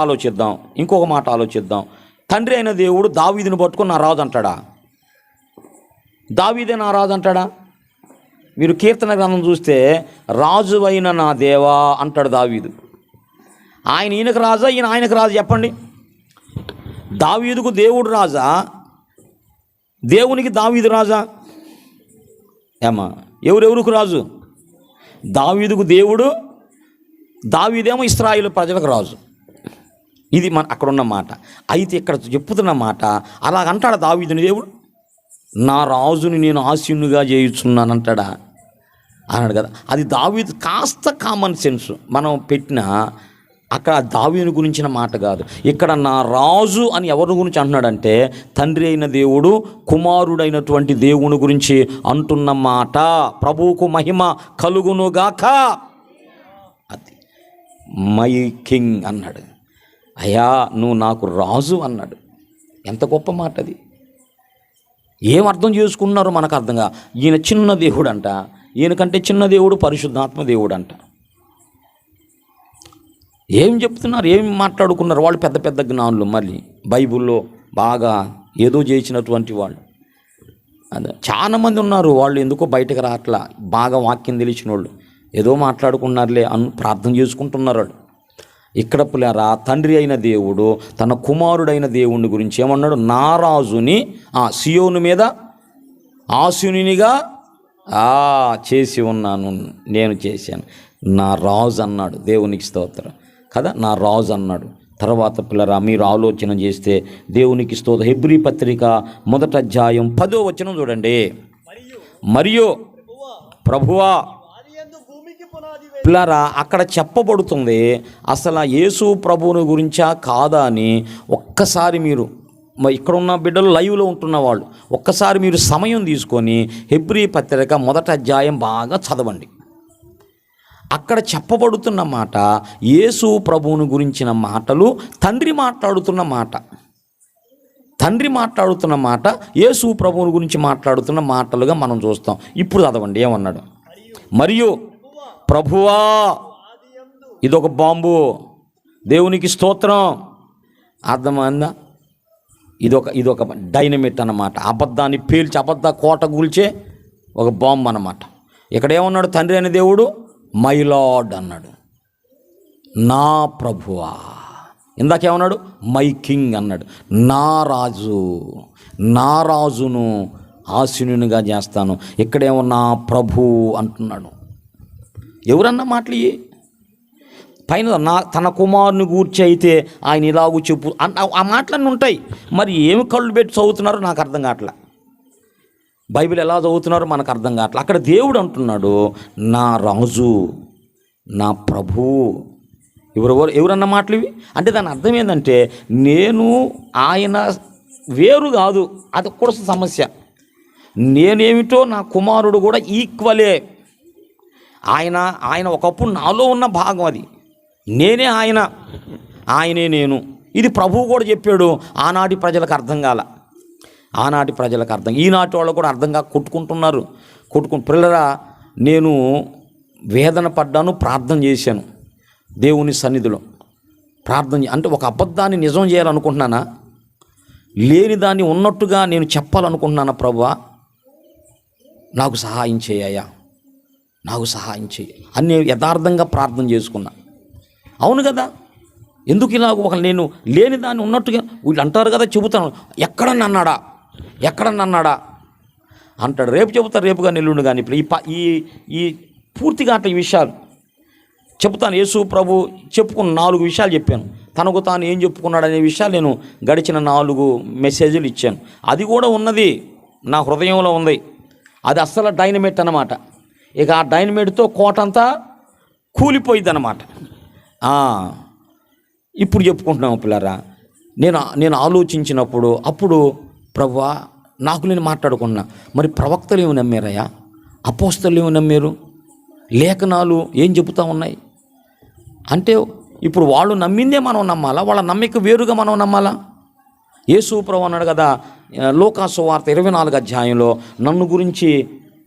ఆలోచిద్దాం. తండ్రి అయిన దేవుడు దావీదుని పట్టుకుని నా రాజు అంటాడా? దావీదే నా రాజు అంటాడా? మీరు కీర్తన గ్రంథం చూస్తే రాజు అయిన నా దేవా అంటాడు దావీదు. ఆయన ఈయనకు రాజా, ఈయన ఆయనకు రాజు? చెప్పండి. దావీదుకు దేవుడు రాజా, దేవునికి దావీదు రాజా? ఏమా ఎవరెవరికి రాజు? దావీదుకు దేవుడు, దావీదేమో ఇశ్రాయేలు ప్రజలకు రాజు. ఇది అక్కడ ఉన్న మాట. అయితే ఇక్కడ చెప్పుతున్న మాట అలాగంటాడా దావీదుని దేవుడు? నా రాజుని నేను ఆశీనుగా చేయుచున్నానంటాడా? అన్నాడు కదా. అది దావీదు కాస్త కామన్ సెన్స్ మనం పెట్టిన, అక్కడ దావీదుని గురించిన మాట కాదు. ఇక్కడ నా రాజు అని ఎవరి గురించి అంటున్నాడంటే తండ్రి అయిన దేవుడు కుమారుడైనటువంటి దేవుని గురించి అంటున్న మాట. ప్రభువుకు మహిమ కలుగునుగాక. అది మై కింగ్ అన్నాడు. అయ్యా నువ్వు నాకు రాజు అన్నాడు. ఎంత గొప్ప మాట అది. ఏం అర్థం చేసుకున్నారో మనకు అర్థంగా. ఈయన చిన్న దేవుడు అంట, ఈయనకంటే చిన్న దేవుడు పరిశుద్ధాత్మ దేవుడు అంట. ఏం చెప్తున్నారు, ఏం మాట్లాడుకున్నారు వాళ్ళు? పెద్ద పెద్ద జ్ఞానులు, మళ్ళీ బైబిల్లో బాగా ఏదో చేసినటువంటి వాళ్ళు. అదే చాలామంది ఉన్నారు, వాళ్ళు ఎందుకో బయటకు రావట్లా, బాగా వాక్యం తెలిసిన వాళ్ళు. ఏదో మాట్లాడుకున్నారులే ప్రార్థన చేసుకుంటున్నారు వాళ్ళు. ఇక్కడ పిల్లరా, తండ్రి అయిన దేవుడు తన కుమారుడైన దేవుని గురించి ఏమన్నాడు? నా రాజుని సియోను మీద ఆశీనునిగా చేసి ఉన్నాను, నేను చేశాను. నా రాజు అన్నాడు. దేవునికి స్తోత్రం కదా, నా రాజు అన్నాడు. తర్వాత పిల్లరా, మీరు ఆలోచన చేస్తే దేవునికి స్తోత్రం. హెబ్రీ పత్రిక 1వ అధ్యాయం 10వ వచనం చూడండి. మరియు ప్రభువా, పిల్లరా, అక్కడ చెప్పబడుతుంది అసలు యేసు ప్రభువుని గురించా కాదా అని. ఒక్కసారి మీరు ఇక్కడ ఉన్న బిడ్డలు లైవ్లో ఉంటున్న వాళ్ళు ఒక్కసారి మీరు సమయం తీసుకొని హెబ్రీ పత్రిక 1వ అధ్యాయం బాగా చదవండి. అక్కడ చెప్పబడుతున్న మాట యేసు ప్రభువుని గురించిన మాటలు, తండ్రి మాట్లాడుతున్న మాట. తండ్రి మాట్లాడుతున్న మాట యేసు ప్రభువుని గురించి మాట్లాడుతున్న మాటలుగా మనం చూస్తాం. ఇప్పుడు చదవండి ఏమన్నాడు? మరియు ప్రభువా, ఇదొక బాంబు. దేవునికి స్తోత్రం. అర్థమైందా? ఇదొక డైనమిట్ అన్నమాట. అబద్ధాన్ని పేల్చి అబద్ధ కోట కూల్చే ఒక బాంబు అన్నమాట. ఇక్కడ ఏమన్నాడు తండ్రి అనే దేవుడు? మై లార్డ్ అన్నాడు, నా ప్రభువా. ఇందాకేమన్నాడు? మై కింగ్ అన్నాడు. నా రాజు, నా రాజును ఆశీనునిగా చేస్తాను. ఇక్కడేమో నా ప్రభు అంటున్నాడు. ఎవరన్నా మాటలు పైన తన కుమారుని గూర్చి అయితే ఆయన ఇలాగూ చెప్పు ఆ మాటలన్నీ ఉంటాయి. మరి ఏమి కళ్ళు పెట్టి చదువుతున్నారో నాకు అర్థం కావట్లా. బైబిల్ ఎలా చదువుతున్నారో మనకు అర్థం కావట్లా. అక్కడ దేవుడు అంటున్నాడు నా రాజు, నా ప్రభువు. ఎవరన్న మాటలు ఇవి? అంటే దాని అర్థం ఏంటంటే నేను ఆయన వేరు కాదు, అది కూడా సమస్య. నేనేమిటో నా కుమారుడు కూడా ఈక్వలే. ఆయన ఒకప్పుడు నాలో ఉన్న భాగం, అది నేనే ఆయన, ఆయనే నేను. ఇది ప్రభువు కూడా చెప్పాడు. ఆనాటి ప్రజలకు అర్థం కాల, ఆనాటి ప్రజలకు అర్థం, ఈనాటి వాళ్ళు కూడా అర్థం కాక కొట్టుకుంటున్నారు. పిల్లరా, నేను వేదన పడ్డాను, ప్రార్థన చేశాను దేవుని సన్నిధిలో. అంటే ఒక అబద్ధాన్ని నిజం చేయాలనుకుంటున్నానా? లేని దాన్ని ఉన్నట్టుగా నేను చెప్పాలనుకుంటున్నానా? ప్రభువా, నాకు సహాయం చేయ్యా, నాకు సహాయం చేయి అని నేను యథార్థంగా ప్రార్థన చేసుకున్నా. అవును కదా, ఎందుకు ఇలా నేను లేని దాన్ని ఉన్నట్టుగా వీళ్ళు అంటారు కదా, చెబుతాను. ఎక్కడన్నా అన్నాడా అంటాడు. రేపు చెబుతారు, రేపుగా నెల్లుండు. కానీ ఇప్పుడు ఈ పూర్తిగా అట్లా ఈ విషయాలు చెప్తాను. యేసు ప్రభు చెప్పుకున్న 4 విషయాలు చెప్పాను. తనకు తాను ఏం చెప్పుకున్నాడు అనే విషయాలు నేను గడిచిన 4 మెసేజ్లు ఇచ్చాను. అది కూడా ఉన్నది నా హృదయంలో ఉంది. అది అస్సలు డైనమేట్ అన్నమాట. ఇక ఆ డైనమేట్తో కోటంతా కూలిపోయింది అన్నమాట. ఇప్పుడు చెప్పుకుంటున్నాము పిల్లరా. నేను ఆలోచించినప్పుడు అప్పుడు ప్రభువా, నాకు నేను మాట్లాడుకున్నా, మరి ప్రవక్తలు ఏమి నమ్మారయ్యా, అపోస్తలు ఏమి నమ్మారు, లేఖనాలు ఏం చెబుతూ ఉన్నాయి అంటే ఇప్పుడు వాళ్ళు నమ్మిందే మనం నమ్మాలా? వాళ్ళ నమ్మిక వేరుగా మనం నమ్మాలా? యేసు ప్రభు అన్నాడు కదా లూకా సువార్త 24వ అధ్యాయంలో, నన్ను గురించి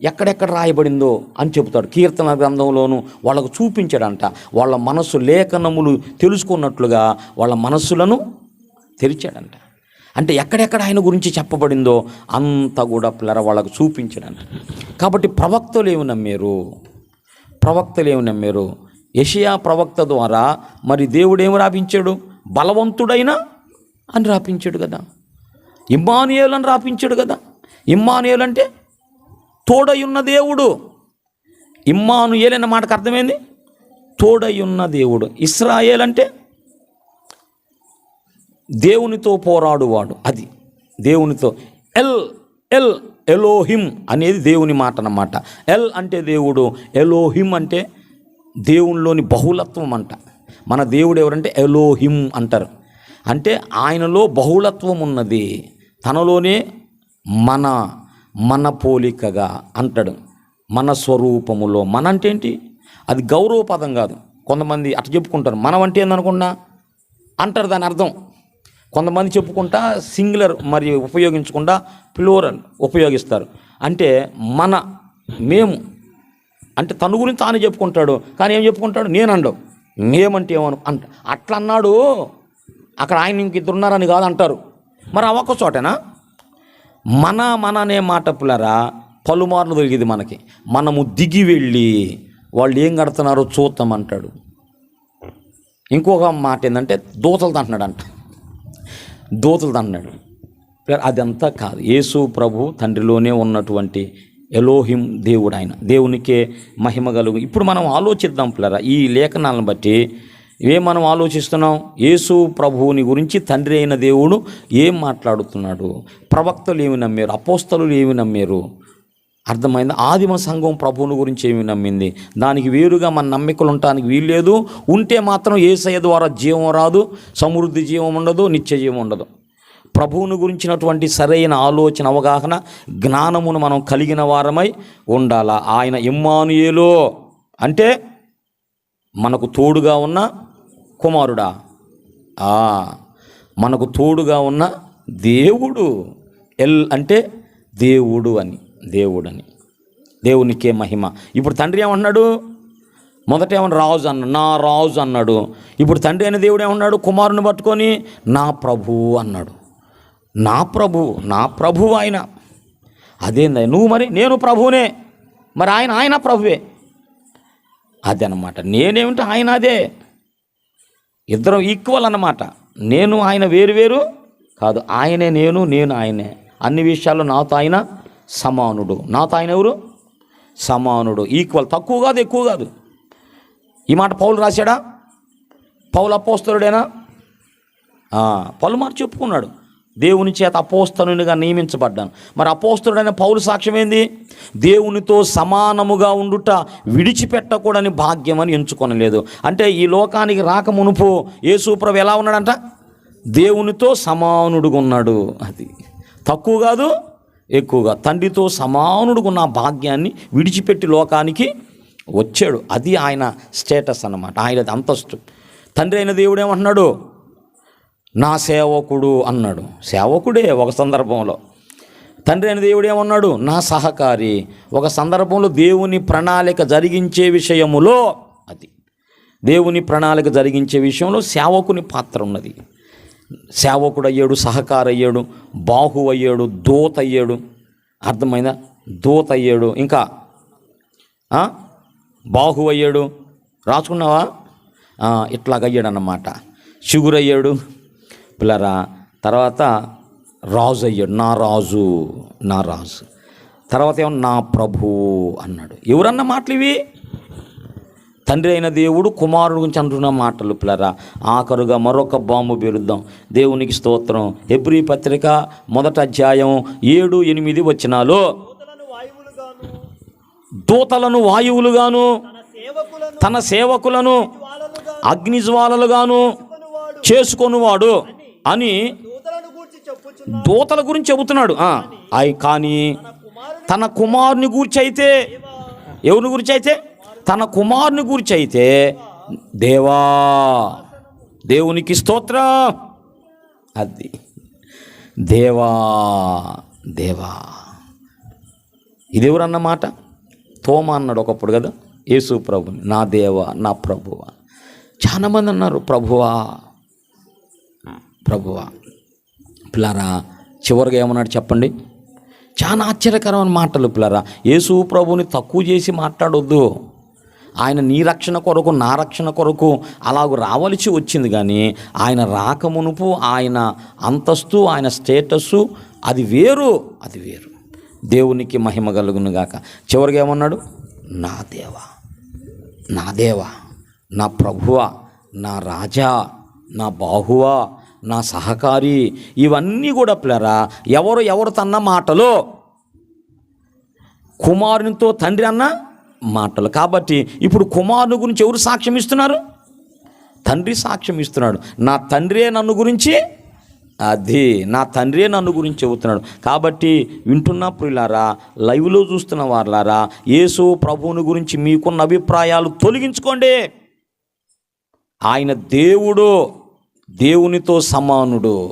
ఎక్కడెక్కడ రాయబడిందో అని చెబుతాడు. కీర్తన గ్రంథంలోనూ వాళ్ళకు చూపించాడంట. వాళ్ళ మనస్సు లేఖనములు తెలుసుకున్నట్లుగా వాళ్ళ మనస్సులను తెరిచాడంట. అంటే ఎక్కడెక్కడ ఆయన గురించి చెప్పబడిందో అంతా కూడా పిల్లర వాళ్ళకు చూపించాడంట. కాబట్టి ప్రవక్తలు ఏమి నమ్మారు? యెషయా ప్రవక్త ద్వారా మరి దేవుడు ఏమి రాపించాడు? బలవంతుడైన అని రాపించాడు కదా. ఇమ్మానుయేలు అని రాపించాడు కదా. ఇమ్మానుయేలు అంటే తోడయున్న దేవుడు. ఇమ్మానుయేలు అన్న మాటకు అర్థమైంది తోడయున్న దేవుడు. ఇశ్రాయేల్ అంటే దేవునితో పోరాడువాడు. అది దేవునితో. ఎలోహిం అనేది దేవుని మాట అన్నమాట. ఎల్ అంటే దేవుడు, ఎలోహిం అంటే దేవునిలోని బహుళత్వం అంట. మన దేవుడు ఎవరంటే ఎలోహిం అంటారు. అంటే ఆయనలో బహుళత్వం ఉన్నది, తనలోనే మన పోలికగా అంటాడు. మన స్వరూపములో. మన అంటే ఏంటి? అది గౌరవ పదం కాదు. కొంతమంది అట్లా చెప్పుకుంటారు. మనం అంటే ఏందనుకున్నా అంటారు, దాని అర్థం కొంతమంది చెప్పుకుంటా సింగులర్ మరి ఉపయోగించకుండా ప్లూరల్ ఉపయోగిస్తారు. అంటే మేము అంటే తన గురించి తాను చెప్పుకుంటాడు, కానీ ఏం చెప్పుకుంటాడు? నేను అండవు. మేమంటే ఏమను అట్లా అన్నాడు. అక్కడ ఆయన ఇంక ఇద్దరు ఉన్నారని కాదు అంటారు. మరి ఆ ఒక్క చోటేనా? మన అనే మాట పిల్లరా పలుమార్లు దొరికింది మనకి. మనము దిగి వెళ్ళి వాళ్ళు ఏం కడుతున్నారో చూద్దామంటాడు. ఇంకొక మాట ఏంటంటే దూతలతో అంటున్నాడు. అదంతా కాదు. యేసు ప్రభు తండ్రిలోనే ఉన్నటువంటి ఎలోహిం దేవుడు, ఆయన దేవునికే మహిమ కలుగు. ఇప్పుడు మనం ఆలోచిద్దాం పిల్లరా, ఈ లేఖనాలను బట్టి మనం ఆలోచిస్తున్నాం. యేసు ప్రభువుని గురించి తండ్రి అయిన దేవుడు ఏం మాట్లాడుతున్నాడు? ప్రవక్తలు ఏమి నమ్మారు? అపోస్తలులు ఏమి నమ్మారు? అర్థమైంది. ఆదిమ సంఘం ప్రభువుని గురించి ఏమి నమ్మింది? దానికి వేరుగా మన నమ్మికలు ఉండటానికి వీల్లేదు. ఉంటే మాత్రం యేసయ్య ద్వారా జీవం రాదు, సమృద్ధి జీవం ఉండదు, నిత్య జీవం ఉండదు. ప్రభువుని గురించినటువంటి సరైన ఆలోచన, అవగాహన, జ్ఞానమును మనం కలిగిన వారమై ఉండాలా. ఆయన ఇమ్మానుయేలు అంటే మనకు తోడుగా ఉన్న కుమారుడా, మనకు తోడుగా ఉన్న దేవుడు. అంటే దేవుడని దేవునికే మహిమ. ఇప్పుడు తండ్రి ఏమన్నాడు? మొదట ఏమన్నా రాజు అన్నాడు, నా రాజు అన్నాడు. ఇప్పుడు తండ్రి అయిన దేవుడు ఏమన్నాడు? కుమారుని పట్టుకొని నా ప్రభువు అన్నాడు. నా ప్రభు ఆయన. అదేందా నువ్వు? మరి నేను ప్రభువునే, మరి ఆయన ప్రభువే. అదే అన్నమాట. నేనేమిటి, ఆయన అదే. ఇద్దరం ఈక్వల్ అన్నమాట. నేను ఆయన వేరు కాదు. ఆయనే నేను ఆయనే. అన్ని విషయాల్లో నాతో ఆయన సమానుడు. నాతో ఆయన ఎవరు? సమానుడు, ఈక్వల్. తక్కువ కాదు, ఎక్కువ కాదు. ఈ మాట పౌలు రాశాడా? పౌలు అపోస్తలుడేనా? పలుమార్లు చెప్పుకున్నాడు, దేవుని చేత అపోస్తలునిగా నియమించబడ్డాను. మరి అపోస్తలుడైన పౌలు సాక్ష్యం ఏంది? దేవునితో సమానముగా ఉండుట విడిచిపెట్టకూడని భాగ్యం అని ఎంచుకొనలేదు. అంటే ఈ లోకానికి రాక మునుపు యేసు ప్రభు ఎలా ఉన్నాడంట? దేవునితో సమానుడుగా ఉన్నాడు. అది తక్కువ కాదు, ఎక్కువగా. తండ్రితో సమానుడుగా ఉన్న భాగ్యాన్ని విడిచిపెట్టి లోకానికి వచ్చాడు. అది ఆయన స్టేటస్ అన్నమాట, ఆయన అంతస్తు. తండ్రి అయిన దేవుడు ఏమంటున్నాడు? నా సేవకుడు అన్నాడు. సేవకుడే ఒక సందర్భంలో. తండ్రి అయిన దేవుడు ఏమన్నాడు? నా సహకారి. ఒక సందర్భంలో దేవుని ప్రణాళిక జరిగించే విషయములో, అది దేవుని ప్రణాళిక జరిగించే విషయంలో సేవకుని పాత్ర ఉన్నది. సేవకుడు అయ్యాడు, సహకారి అయ్యాడు, బాహు అయ్యాడు, దూత అయ్యాడు. అర్థమైందా? దూత అయ్యాడు, ఇంకా బాహు అయ్యాడు. రాసుకున్నావా? ఇట్లాగయ్యాడు అన్నమాట. షుగురయ్యాడు పిల్లరా. తర్వాత రాజు అయ్యాడు, నా రాజు. తర్వాత ఏమో నా ప్రభు అన్నాడు. ఎవరన్న మాటలు ఇవి? తండ్రి అయిన దేవుడు కుమారుడు గురించి అంటున్న మాటలు పిల్లరా. ఆఖరుగా మరొక బాంబు పేరుద్దాం. దేవునికి స్తోత్రం. హెబ్రీ పత్రిక 1వ అధ్యాయం 7-8 వచనాలు. దూతలను వాయువులుగాను తన సేవకులను అగ్నిజ్వాలలుగాను చేసుకొనువాడు అని దూతల గురించి చెబుతున్నాడు. కానీ తన కుమారుని గూర్చి అయితే, ఎవరిని గురించి అయితే? తన కుమారుని గురించి అయితే దేవునికి స్తోత్రం. అది దేవా ఇదెవరన్నమాట? తోమా అన్నాడు ఒకప్పుడు కదా యేసు ప్రభుని, నా దేవా నా ప్రభువా. చాలామంది అన్నారు ప్రభువా పిల్లరా. చివరిగా ఏమన్నాడు చెప్పండి? చాలా ఆశ్చర్యకరమైన మాటలు పిల్లరా. యేసు ప్రభుని తక్కువ చేసి మాట్లాడొద్దు. ఆయన నీ రక్షణ కొరకు, నా రక్షణ కొరకు అలాగూ రావలసి వచ్చింది. కానీ ఆయన రాకమునుపు ఆయన అంతస్తు, ఆయన స్టేటస్సు అది వేరు. దేవునికి మహిమ కలుగును గాక. చివరిగా ఏమన్నాడు? నా దేవా నా ప్రభువా, నా రాజా, నా బాహువా, నా సహకారి. ఇవన్నీ కూడా పిల్లరా ఎవరు తన్న మాటలో, కుమారునితో తండ్రి అన్న మాటలు. కాబట్టి ఇప్పుడు కుమారుని గురించి ఎవరు సాక్ష్యం ఇస్తున్నారు? తండ్రి సాక్ష్యం ఇస్తున్నాడు. నా తండ్రే నన్ను గురించి చెబుతున్నాడు. కాబట్టి వింటున్న ప్రియులారా, లైవ్లో చూస్తున్న వారులారా, యేసు ప్రభువుని గురించి మీకున్న అభిప్రాయాలు తొలగించుకోండి. ఆయన దేవుడు, దేవునితో సమానుడు,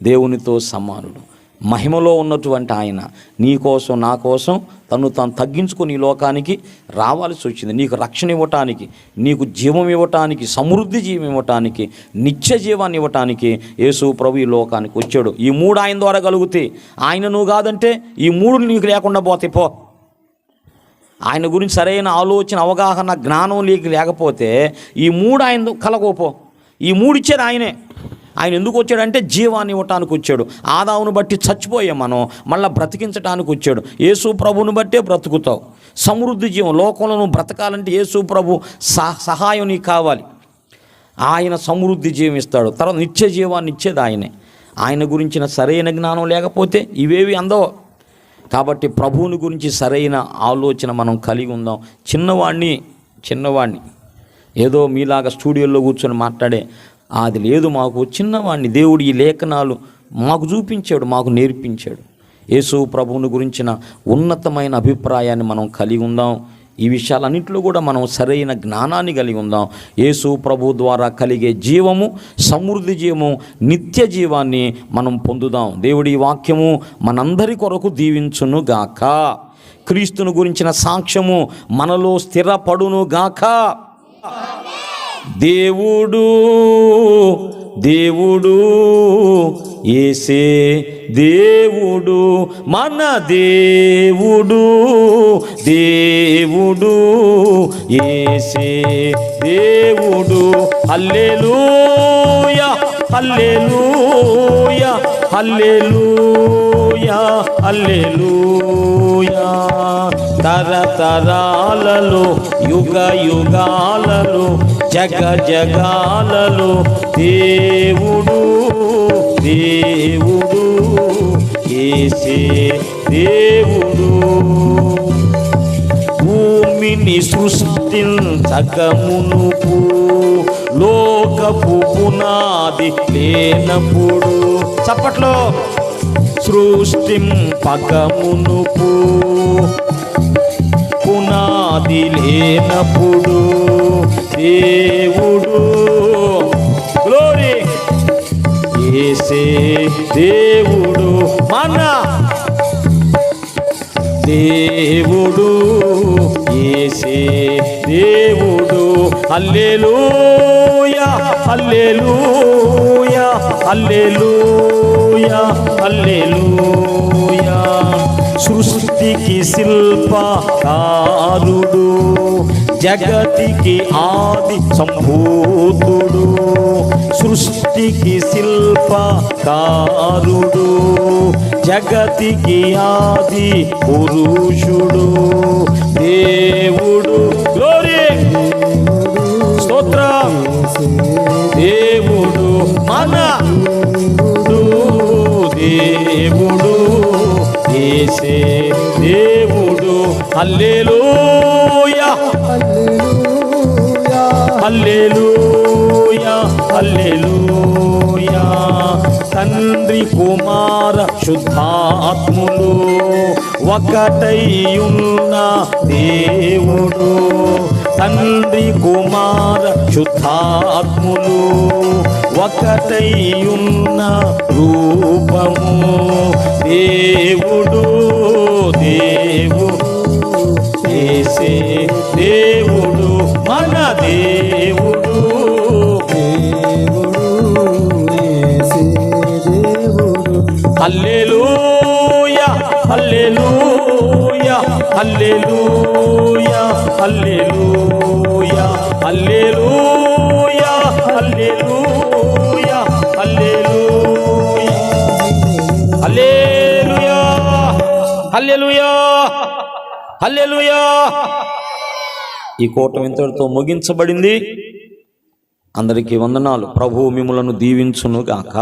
దేవునితో సమానుడు. మహిమలో ఉన్నటువంటి ఆయన నీ కోసం నా కోసం తను తగ్గించుకొని ఈ లోకానికి రావాల్సి వచ్చింది. నీకు రక్షణ ఇవ్వటానికి, నీకు జీవం ఇవ్వటానికి, సమృద్ధి జీవం ఇవ్వటానికి, నిత్య జీవాన్ని ఇవ్వటానికి యేసు ప్రభు ఈ లోకానికి వచ్చాడు. ఈ మూడు ఆయన ద్వారా కలిగితే, ఆయన నువ్వు కాదంటే ఈ మూడు నీకు లేకుండా పోతాయి. పో, ఆయన గురించి సరైన ఆలోచన, అవగాహన, జ్ఞానం లేకపోతే ఈ మూడు ఆయన కలగోపో. ఈ మూడు ఇచ్చేది ఆయనే. ఆయన ఎందుకు వచ్చాడంటే జీవాన్ని ఇవ్వటానికి వచ్చాడు. ఆదామును బట్టి చచ్చిపోయాం మనం, మళ్ళీ బ్రతికించడానికి వచ్చాడు. యేసు ప్రభుని బట్టే బ్రతుకుతావు. సమృద్ధి జీవం, లోకంలో నువ్వు బ్రతకాలంటే యేసు ప్రభు సహాయం నీకు కావాలి. ఆయన సమృద్ధి జీవం ఇస్తాడు. తర్వాత నిత్య జీవాన్ని ఇచ్చేది ఆయనే. ఆయన గురించిన సరైన జ్ఞానం లేకపోతే ఇవేవి అందవు. కాబట్టి ప్రభువుని గురించి సరైన ఆలోచన మనం కలిగి ఉందాం. చిన్నవాడిని ఏదో మీలాగా స్టూడియోలో కూర్చొని మాట్లాడే అది లేదు. మాకు చిన్నవాడిని దేవుడు ఈ లేఖనాలు మాకు చూపించాడు, మాకు నేర్పించాడు. యేసు ప్రభువుని గురించిన ఉన్నతమైన అభిప్రాయాన్ని మనం కలిగి ఉందాం. ఈ విషయాలన్నింటిలో కూడా మనం సరైన జ్ఞానాన్ని కలిగి ఉందాం. యేసు ప్రభు ద్వారా కలిగే జీవము, సమృద్ధి జీవము, నిత్య జీవాన్ని మనం పొందుదాం. దేవుడి వాక్యము మనందరి కొరకు దీవించును గాక. క్రీస్తును గురించిన సాక్ష్యము మనలో స్థిరపడును గాక. దేవుడు యేసే దేవుడు, మన దేవుడు యేసే దేవుడు. హల్లెలూయా హల్లెలూయా హల్లెలూయా హల్లెలూయా. తరతరాలలో, యుగ యుగాలలో, జగాలలో దేవుడు యేసే దేవుడు. భూమిని సృష్టించకమునుపు, లోకపు పునాది లేనప్పుడు, చప్పట్లో, సృష్టింపకమునుపు పునాది లేనప్పుడు దేవుడు, గ్లోరీ, యేసే దేవుడు, మన దేవుడు యేసే దేవుడు. హల్లెలూయా హల్లెలూయా హల్లెలూయా హల్లెలూయా. సృష్టికి శిల్పకారుడు, జగతికి ఆది సంభూతుడు. సృష్టికి శిల్పకారుడు, జగతికి ఆది పురుషుడు దేవుడు. గ్లోరీ, స్తోత్రం. దేవుడు మన దేవుడు యేసే దేవుడు. హల్లెలూయా హల్లెలూయా హల్లెలూయా. తండ్రి కుమార శుద్ధాత్ములు ఒకటైయున్న దేవుడు. తండ్రి కుమార శుద్ధాత్ములు ఒకటైయున్న రూపము దేవుడు యేసే దేవుడు, మన దేవుడు యేసే దేవుడు. హల్లెలూయా హల్లెలూయా హల్లెలూయా హల్లెలూయా హల్లెలూయా హల్లెలూయా హల్లెలూయా హల్లెలూయా హల్లెలూయా హల్లెలూయా. ఈ కూటమి ఇంతటితో ముగించబడింది. అందరికీ వందనాలు. ప్రభువు మిమ్ములను దీవించును గాక.